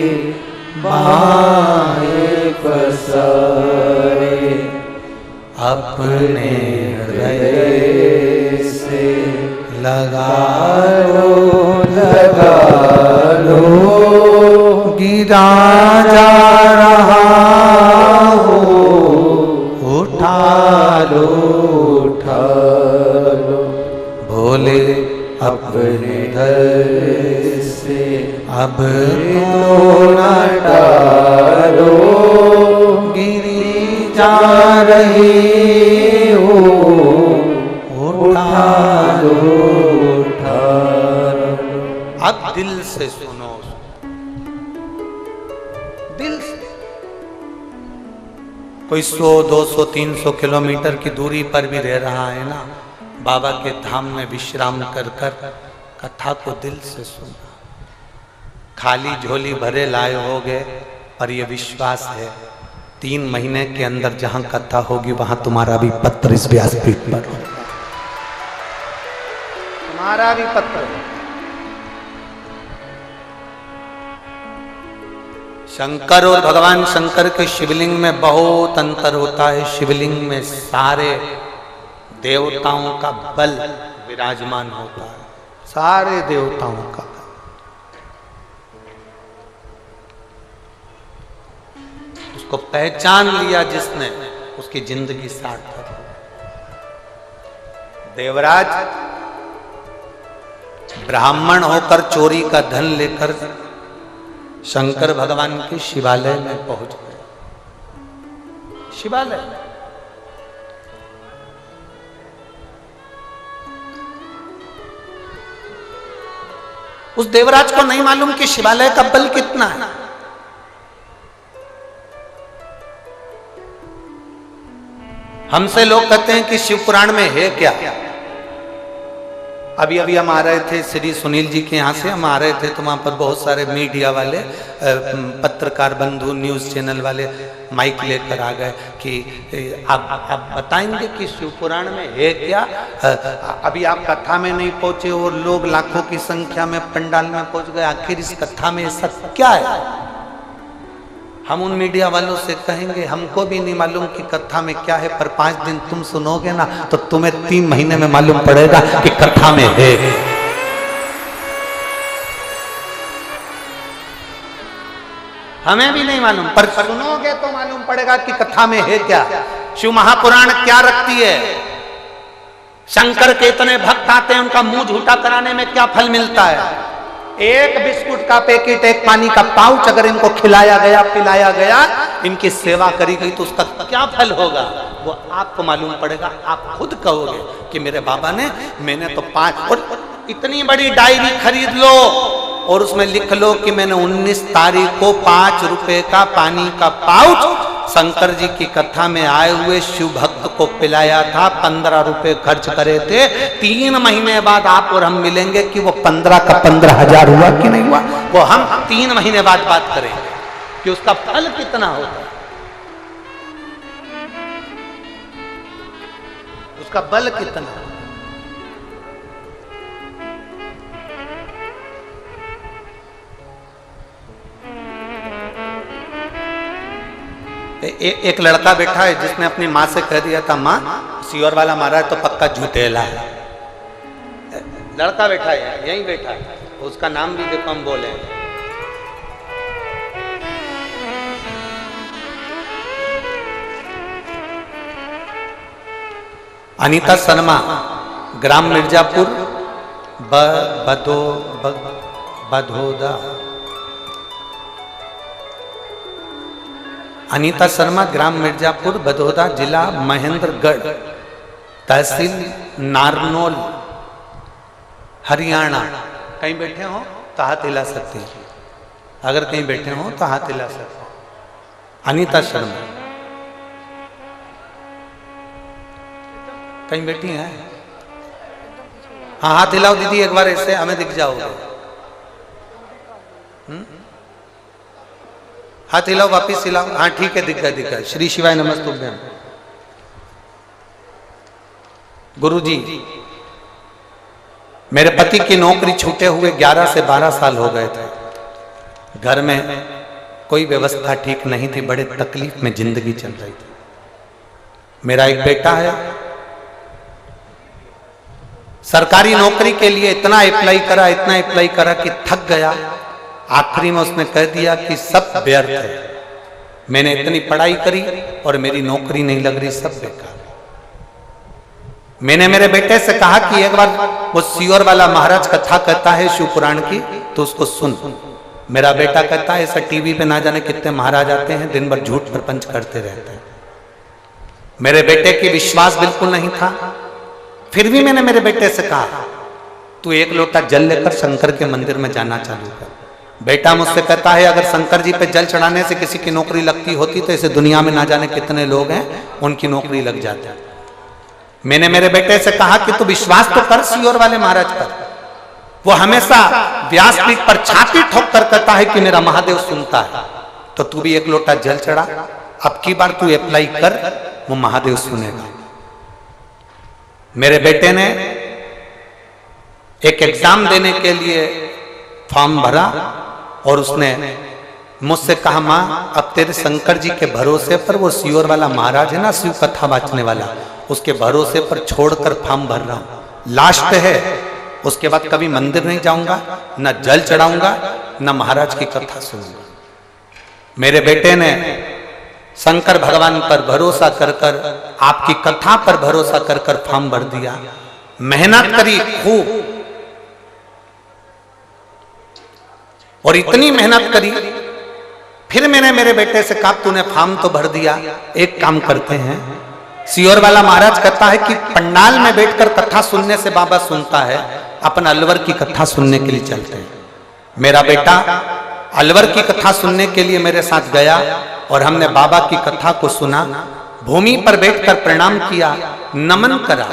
माए पसारे, अपने हृदय से लगा लो, गिरा जा रहा हो, उठा लो, भोले अपने घर से अब तो न डालो, गिरी जा रही हो, उठा लो। अब दिल से सुनो, दिल से। कोई 100, 200, 300 किलोमीटर की दूरी पर भी रह रहा है ना, बाबा के धाम में विश्राम कर कर कथा को दिल से सुना। खाली झोली भरे लाए होगे, पर यह विश्वास है 3 महीने के अंदर जहां कथा होगी वहां तुम्हारा भी पत्र इस व्यासपीठ पर होगा, तुम्हारा भी पत्र। शंकर और भगवान शंकर के शिवलिंग में बहुत अंतर होता है। शिवलिंग में सारे देवताओं का बल विराजमान होता है, सारे देवताओं का। उसको पहचान लिया जिसने, उसकी जिंदगी सार्थक। देवराज ब्राह्मण होकर चोरी का धन लेकर शंकर भगवान के शिवालय में पहुंच गए। शिवालय उस देवराज को नहीं मालूम कि शिवालय का बल कितना है। हमसे लोग कहते हैं कि शिव पुराण में है क्या। अभी अभी हम आ रहे थे श्री सुनील जी के यहाँ से, हम आ रहे थे तो वहाँ पर बहुत सारे मीडिया वाले, पत्रकार बंधु, न्यूज़ चैनल वाले माइक लेकर आ गए कि आप बताएंगे कि शिव पुराण में है क्या। अभी आप कथा में नहीं पहुँचे और लोग लाखों की संख्या में पंडाल में पहुँच गए, आखिर इस कथा में ऐसा क्या है। हम उन मीडिया वालों से कहेंगे हमको भी नहीं मालूम कि कथा में क्या है, पर 5 दिन तुम सुनोगे ना तो तुम्हें 3 महीने में मालूम पड़ेगा कि कथा में है। हमें भी नहीं मालूम, पर सुनोगे तो मालूम पड़ेगा कि कथा में है क्या। शिव महापुराण क्या रखती है। शंकर के इतने भक्त आते हैं, उनका मुंह झूठा कराने में क्या फल मिलता है। एक बिस्कुट का पैकेट, एक पानी का पाउच अगर इनको खिलाया गया, पिलाया गया, इनकी सेवा करी गई तो उसका क्या फल होगा वो आपको मालूम पड़ेगा। आप खुद कहोगे कि मेरे बाबा ने, मैंने तो 5, और इतनी बड़ी डायरी खरीद लो और उसमें लिख लो कि मैंने 19 तारीख को 5 रुपए का पानी का पाउच शंकर जी की कथा में आए हुए शिव भक्त को पिलाया था, 15 रुपए खर्च करे थे। 3 महीने बाद आप और हम मिलेंगे कि वो 15 का 15,000 हुआ कि नहीं हुआ, वो हम 3 महीने बाद बात करेंगे कि उसका फल कितना होगा, उसका बल कितना। एक लड़का बैठा है जिसने अपनी माँ से कह दिया था, माँ सियोर वाला मारा है तो पक्का झूठेला है। लड़का बैठा है, यहीं बैठा है, उसका नाम भी देखो हम बोले। अनीता शर्मा, ग्राम मिर्जापुर, बधोदा। अनीता शर्मा, ग्राम मिर्जापुर, बधोदा, जिला महेंद्रगढ़, तहसील नारनौल, हरियाणा। कहीं बैठे हो तो हाथ हिला सकते हैं, अगर कहीं बैठे हो तो हाथ हिला सकते हैं। अनीता शर्मा कहीं बैठी हैं? हाँ, हाथ हिलाओ दीदी एक बार, ऐसे हमें दिख जाओगे। हाथ हिलाओ, वापिस हिलाओ। हाँ ठीक है, दिख गया। श्री शिवाय नमस्तुभ्यम। गुरुजी, मेरे पति की नौकरी छूटे हुए 11 से 12 साल हो गए थे। घर में कोई व्यवस्था ठीक नहीं थी, बड़े तकलीफ में जिंदगी चल रही थी। मेरा एक बेटा है, सरकारी नौकरी के लिए इतना अप्लाई करा कि थक गया। आखिरी में उसने कह दिया कि सब व्यर्थ है, मैंने इतनी पढ़ाई करी और मेरी नौकरी नहीं लग रही, सब बेकार। मैंने मेरे बेटे से कहा कि एक बार वो सियोर वाला महाराज कथा कहता है शिव पुराण की, तो उसको सुन। मेरा बेटा कहता है ऐसा टीवी पे ना जाने कितने महाराज आते हैं, दिन भर झूठ प्रपंच करते रहते हैं। मेरे बेटे की विश्वास बिल्कुल नहीं था। फिर भी मैंने मेरे बेटे से कहा तू 1 लोटा जल लेकर शंकर के मंदिर में जाना चालू कर। बेटा मुझसे कहता है अगर शंकर जी पे जल चढ़ाने से किसी की नौकरी लगती होती तो इसे दुनिया में ना जाने कितने लोग हैं उनकी नौकरी लग जाती। मैंने मेरे बेटे से कहा कि तू विश्वास तो कर सियोर वाले महाराज पर, वो हमेशा व्यासपीठ पर छाती ठोक कर कहता है कि मेरा महादेव सुनता है, तो तू भी 1 लोटा जल चढ़ा, अब की बार तू अप्लाई कर, वो महादेव सुनेगा। मेरे बेटे ने एक एग्जाम देने के लिए फॉर्म भरा और उसने मुझसे कहा मां अब तेरे शंकर जी के भरोसे पर, वो सियोर वाला महाराज है ना शिव कथा बांचने वाला, उसके भरोसे पर छोड़कर फॉर्म भर रहा हूं, लास्ट है, उसके बाद कभी मंदिर नहीं जाऊंगा, न जल चढ़ाऊंगा, न महाराज की कथा सुनूंगा। मेरे बेटे ने शंकर भगवान पर भरोसा कर कर, आपकी कथा पर भरोसा कर कर फॉर्म भर दिया। मेहनत करी खूब, और इतनी मेहनत करी। फिर मैंने मेरे बेटे से कहा तूने फॉर्म तो भर दिया, एक काम करते हैं, सियोर वाला महाराज कहता है कि पंडाल में बैठकर कथा सुनने से बाबा सुनता है, अपन अलवर की कथा सुनने के लिए चलते हैं। मेरा बेटा अलवर की कथा सुनने के लिए मेरे साथ गया और हमने बाबा की कथा को सुना। भूमि पर बैठकर प्रणाम किया, नमन करा,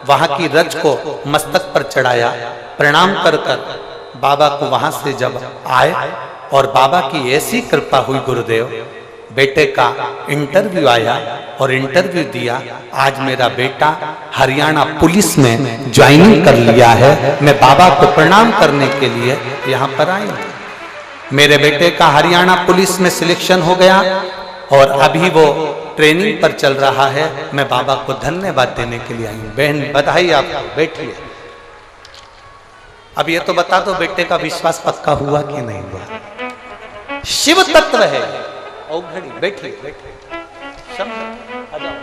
वहां की रज को मस्तक पर चढ़ाया, प्रणाम कर कर बाबा को वहां से जब आए और बाबा की ऐसी कृपा हुई गुरुदेव, बेटे का इंटरव्यू आया और इंटरव्यू दिया। आज मेरा बेटा हरियाणा पुलिस में ज्वाइनिंग कर लिया है। मैं बाबा को प्रणाम करने के लिए यहाँ पर आई हूँ। मेरे बेटे का हरियाणा पुलिस में सिलेक्शन हो गया और अभी वो ट्रेनिंग पर चल रहा है। मैं बाबा को धन्यवाद देने के लिए आई हूँ। बहन बधाई आपको, बैठिए। अब ये तो बता दो बेटे का विश्वास पक्का हुआ कि नहीं हुआ? शिव तत्व है। ओ घड़ी बैठिए, बैठिए, शब्द आ जाओ।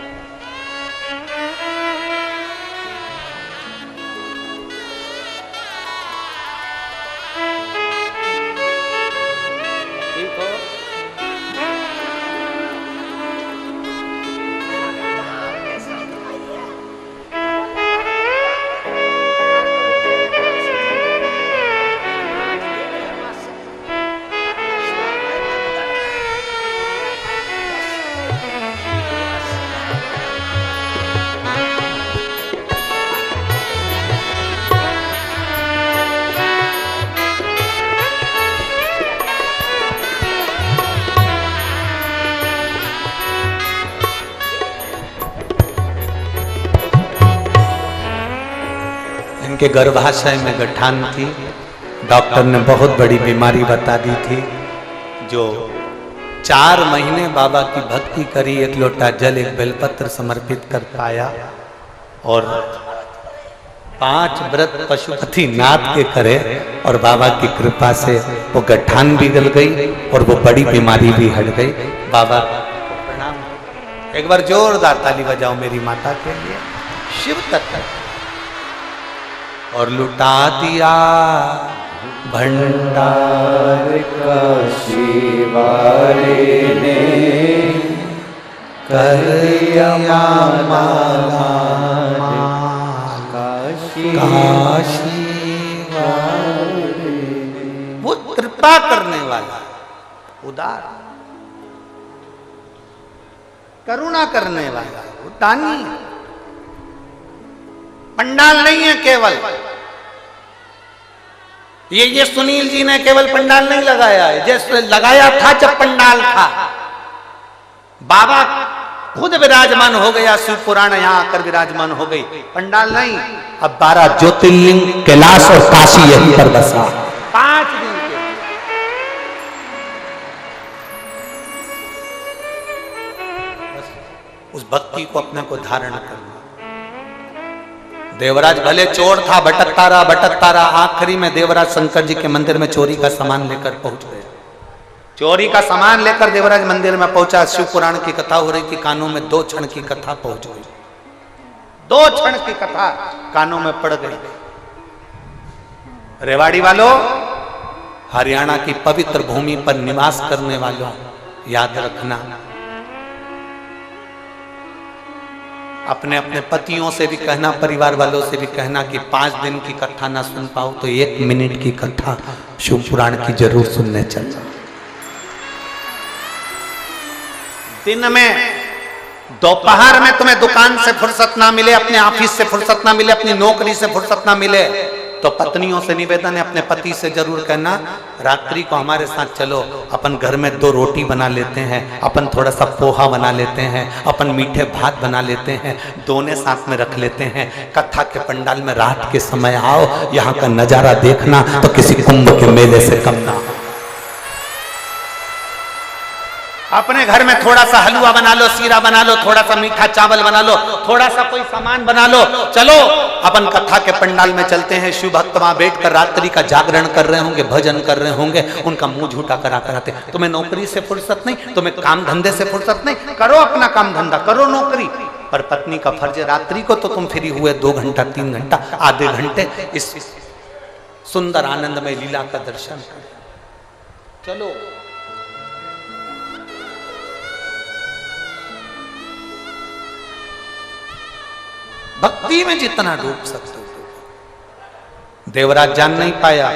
ठीक हो? उनके गर्भाशय में गठान थी। डॉक्टर ने बहुत बड़ी बीमारी बता दी थी। जो 4 महीने बाबा की भक्ति करी, 1 लोटा जल 1 बेलपत्र समर्पित कर पाया और 5 व्रत पशुपति नाथ के करे और बाबा की कृपा से वो गठान भी गल गई और वो बड़ी बीमारी भी हट गई। बाबा को प्रणाम। एक बार जोरदार ताली बजाओ मेरी माता के लिए। शिव तत्व और लुटा दिया भंडार का शिवारे ने, कर दिया माला काशी वाले। वो कृपा करने वाला, उदार, करुणा करने वाला, वो दानी। पंडाल नहीं है केवल ये सुनील जी ने केवल पंडाल नहीं लगाया है, जैसे लगाया था जब पंडाल था। बाबा खुद विराजमान हो गया, शिव पुराण यहां आकर विराजमान हो गई। पंडाल नहीं, अब 12 ज्योतिर्लिंग कैलाश और काशी यहीं पर बसा। 5 दिन के उस भक्ति को अपने को धारण करना। देवराज भले चोर था, भटकता रहा, आखिरी में देवराज शंकर जी के मंदिर में चोरी का सामान लेकर पहुंच गया। चोरी का सामान लेकर देवराज मंदिर में पहुंचा। शिव पुराण की कथा हो रही थी, कानों में 2 क्षण की कथा पहुंच गई। 2 क्षण की कथा कानों में पड़ गई। रेवाड़ी वालों, हरियाणा की पवित्र भूमि पर निवास करने वालों, याद रखना, अपने अपने पतियों से भी कहना, परिवार वालों से भी कहना कि 5 दिन की कथा ना सुन पाओ तो 1 मिनट की कथा शिव पुराण की जरूर सुनने चल जाओ। दिन में, दोपहर में तुम्हें दुकान से फुर्सत ना मिले, अपने ऑफिस से फुर्सत ना मिले, अपनी नौकरी से फुर्सत ना मिले, तो पत्नियों से निवेदन है, अपने पति से जरूर कहना, रात्रि को हमारे साथ चलो, अपन घर में 2 रोटी बना लेते हैं, अपन थोड़ा सा पोहा बना लेते हैं, अपन मीठे भात बना लेते हैं, दोनों साथ में रख लेते हैं। कथा के पंडाल में रात के समय आओ, यहाँ का नजारा देखना तो किसी कुंभ के मेले से कम ना। अपने घर में थोड़ा सा हलवा बना लो, सीरा बना लो, थोड़ा सा मीठा चावल बना लो, थोड़ा सा कोई सामान बना लो, चलो अपन कथा के पंडाल में चलते हैं। शिव भक्त वहां बैठकर रात्रि का जागरण कर रहे होंगे, भजन कर रहे होंगे, उनका मुंह झूठा करा कराते। तुम्हें नौकरी से फुर्सत नहीं, तुम्हें काम धंधे से फुर्सत नहीं, करो अपना काम धंधा, करो नौकरी, पर पत्नी का फर्ज है रात्रि को तो तुम फ्री हुए 2 घंटा, 3 घंटा, आधे घंटे इस सुंदर आनंदमय लीला का दर्शन करो। चलो भक्ति में जितना डूब सकते हो। देवराज जान नहीं पाया,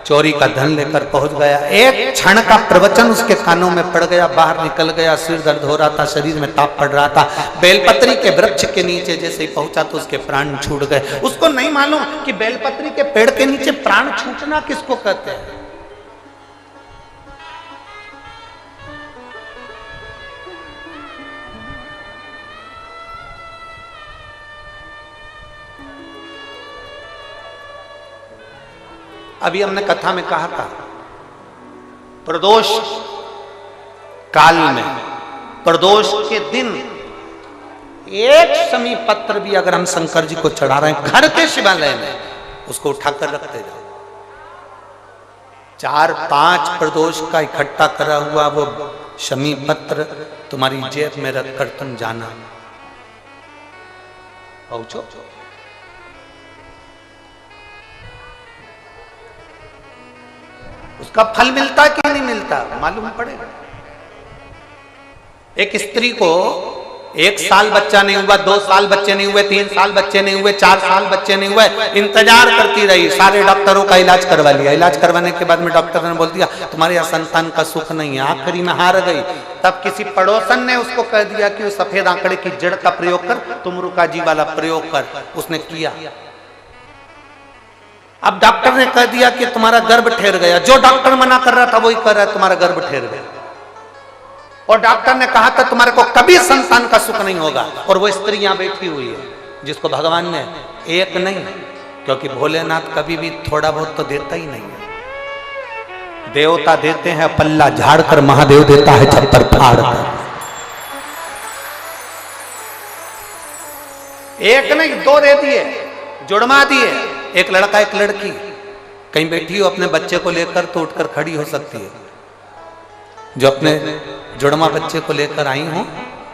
चोरी का धन लेकर पहुंच गया। 1 क्षण का प्रवचन उसके कानों में पड़ गया, बाहर निकल गया, सिर दर्द हो रहा था, शरीर में ताप पड़ रहा था। बेलपत्री के वृक्ष के नीचे जैसे ही पहुंचा तो उसके प्राण छूट गए। उसको नहीं मालूम कि बेलपत्री के पेड़ के नीचे प्राण छूटना किसको कहते हैं। अभी हमने कथा में कहा था, प्रदोष काल में, प्रदोष के दिन 1 शमी पत्र भी अगर हम शंकर जी को चढ़ा रहे हैं घर के शिवालय में, उसको उठाकर रखते जाओ। 4-5 प्रदोष का इकट्ठा करा हुआ वो शमी पत्र तुम्हारी जेब में रखकर तुम जाना, पहुंचो। उसका फल मिलता कि नहीं मिलता मालूम पड़ेगा। एक स्त्री को 1 साल बच्चा नहीं हुआ, 2 साल बच्चे नहीं हुए, 3 साल बच्चे नहीं हुए, 4 साल बच्चे नहीं हुए, इंतजार करती रही, सारे डॉक्टरों का इलाज करवा लिया। इलाज करवाने के बाद में डॉक्टर ने बोल दिया तुम्हारे यहाँ संतान का सुख नहीं है, आखिरी में हार गई। तब किसी पड़ोसन ने उसको कह दिया कि वो सफेद आंकड़े की जड़ का प्रयोग कर, तुमरुका जी वाला प्रयोग कर। उसने किया। अब डॉक्टर ने कह दिया कि तुम्हारा गर्भ ठहर गया। जो डॉक्टर मना कर रहा था वही कह रहा है तुम्हारा गर्भ ठहर गया। और डॉक्टर ने कहा था तुम्हारे को कभी संतान का सुख नहीं होगा। और वो स्त्री यहां बैठी हुई है जिसको भगवान ने 1 नहीं क्योंकि भोलेनाथ कभी भी थोड़ा बहुत तो देता ही नहीं है। देवता देते हैं पल्ला झाड़ कर, महादेव देता है छप्पर फाड़ कर। एक नहीं दो दे दिए, जुड़वा दिए, एक लड़का एक लड़की। कहीं बैठी हो अपने बच्चे को लेकर तो उठकर खड़ी हो सकती है। जो अपने जुड़वा बच्चे को लेकर आई हो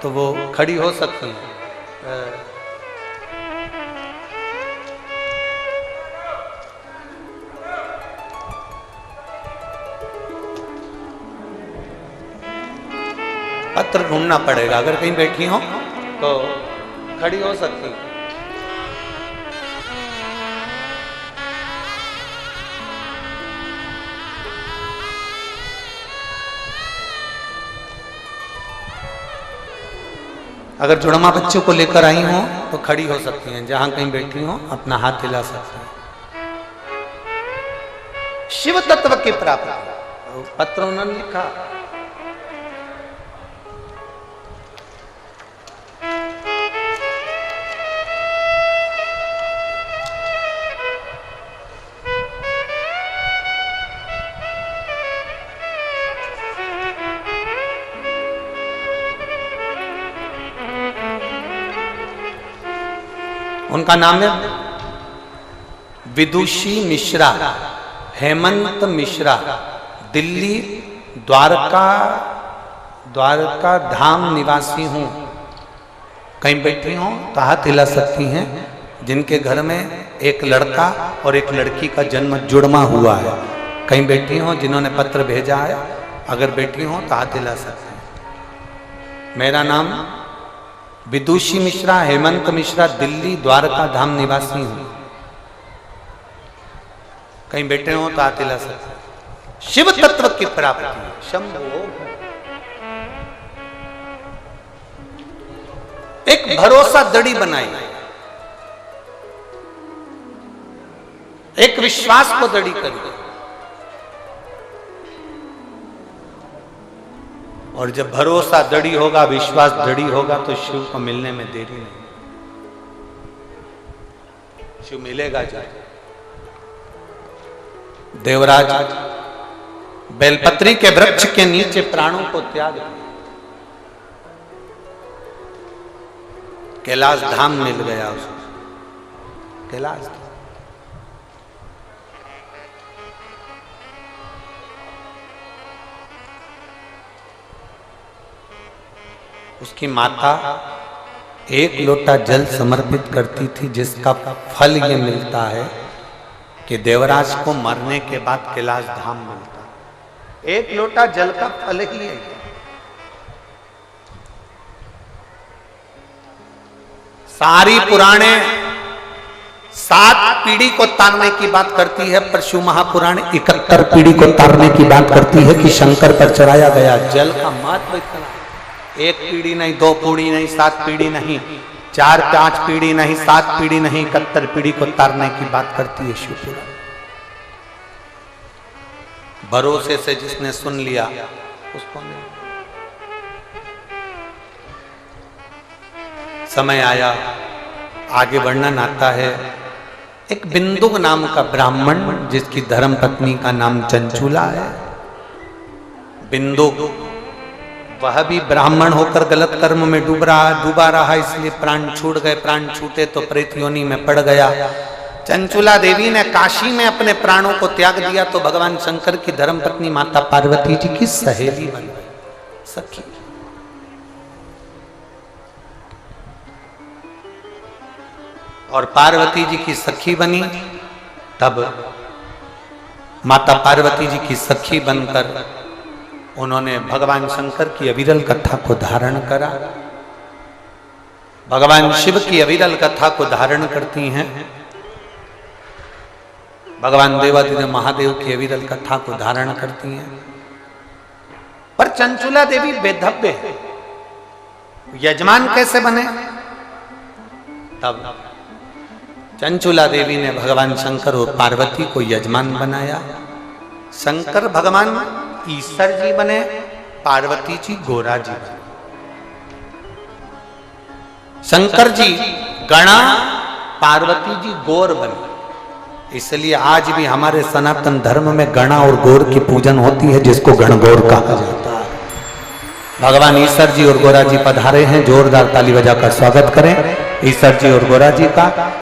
तो वो खड़ी हो सकती है। पत्र ढूंढना पड़ेगा, अगर कहीं बैठी हो तो खड़ी हो सकती है। अगर जुड़वा बच्चों को लेकर आई हो तो खड़ी हो सकती हैं, जहां कहीं बैठी हो अपना हाथ हिला सकती हैं। शिव तत्व की प्राप्ति पत्र उन्होंने लिखा। उनका नाम है विदुषी मिश्रा, हेमंत मिश्रा, दिल्ली द्वारका धाम निवासी हूं। कहीं बैठी हो तो हाथ हिला सकती हैं जिनके घर में एक लड़का और एक लड़की का जन्म जुड़वा हुआ है। कहीं बैठी हो जिन्होंने पत्र भेजा है, अगर बैठी हो तो हाथ हिला सकते हैं। मेरा नाम विदुषी मिश्रा, हेमंत मिश्रा, दिल्ली द्वारका धाम निवासी हूं। कहीं बैठे हो तो हाथ हिला सकते। शिव तत्व की प्राप्ति शंभो। एक भरोसा दड़ी बनाई, एक विश्वास को दड़ी करी। और जब भरोसा दड़ी होगा, विश्वास दड़ी होगा तो शिव को मिलने में देरी नहीं। शिव मिलेगा जब। देवराज बेलपत्री के वृक्ष के नीचे प्राणों को त्याग दिया, कैलाश धाम मिल गया उसको। कैलाश धाम उसकी माता एक लोटा जल समर्पित करती थी, जिसका फल ये मिलता है कि देवराज को मरने के बाद कैलाश धाम मिलता है। एक लोटा जल का फल ही है। सारी पुराणे 7 पीढ़ी को तारने की बात करती है, पर शिव महापुराण 71 पीढ़ी को तारने की बात करती है कि शंकर पर चढ़ाया गया जल का महत्व इतना। एक पीढ़ी नहीं, 2 पीढ़ी नहीं, 7 पीढ़ी नहीं, 4-5 पीढ़ी नहीं, 7 पीढ़ी नहीं, 71 पीढ़ी को तारने की बात करती है शिवपुराण। भरोसे से जिसने सुन लिया उसको नहीं। समय आया, आगे वर्णन आता है। एक बिंदु नाम का ब्राह्मण, जिसकी धर्म पत्नी का नाम चंचूला है। बिंदु वह भी ब्राह्मण होकर गलत कर्म में डूबा रहा, इसलिए प्राण छूट गए। प्राण छूटे तो प्रेत योनि में पड़ गया। चंचूला देवी ने काशी में अपने प्राणों को त्याग दिया तो भगवान शंकर की धर्मपत्नी माता पार्वती जी की सहेली बन गई, सखी। और पार्वती जी की सखी बनी, तब माता पार्वती जी की सखी बनकर उन्होंने भगवान शंकर की अविरल कथा को धारण करा। भगवान शिव की अविरल कथा को धारण करती हैं, भगवान देवादिदेव महादेव की अविरल कथा को धारण करती हैं। पर चंचूला देवी बेधव्य है। यजमान कैसे बने? तब चंचूला देवी ने भगवान शंकर और पार्वती को यजमान बनाया। शंकर भगवान ईश्वर जी बने, पार्वती जी गोरा जी बने। शंकर जी गणा, पार्वती जी गौर बने। इसलिए आज भी हमारे सनातन धर्म में गणा और गौर की पूजन होती है, जिसको गणगौर कहा जाता है। भगवान ईश्वर जी और गोरा जी पधारे हैं, जोरदार ताली बजाकर स्वागत करें ईश्वर जी और गोरा जी का।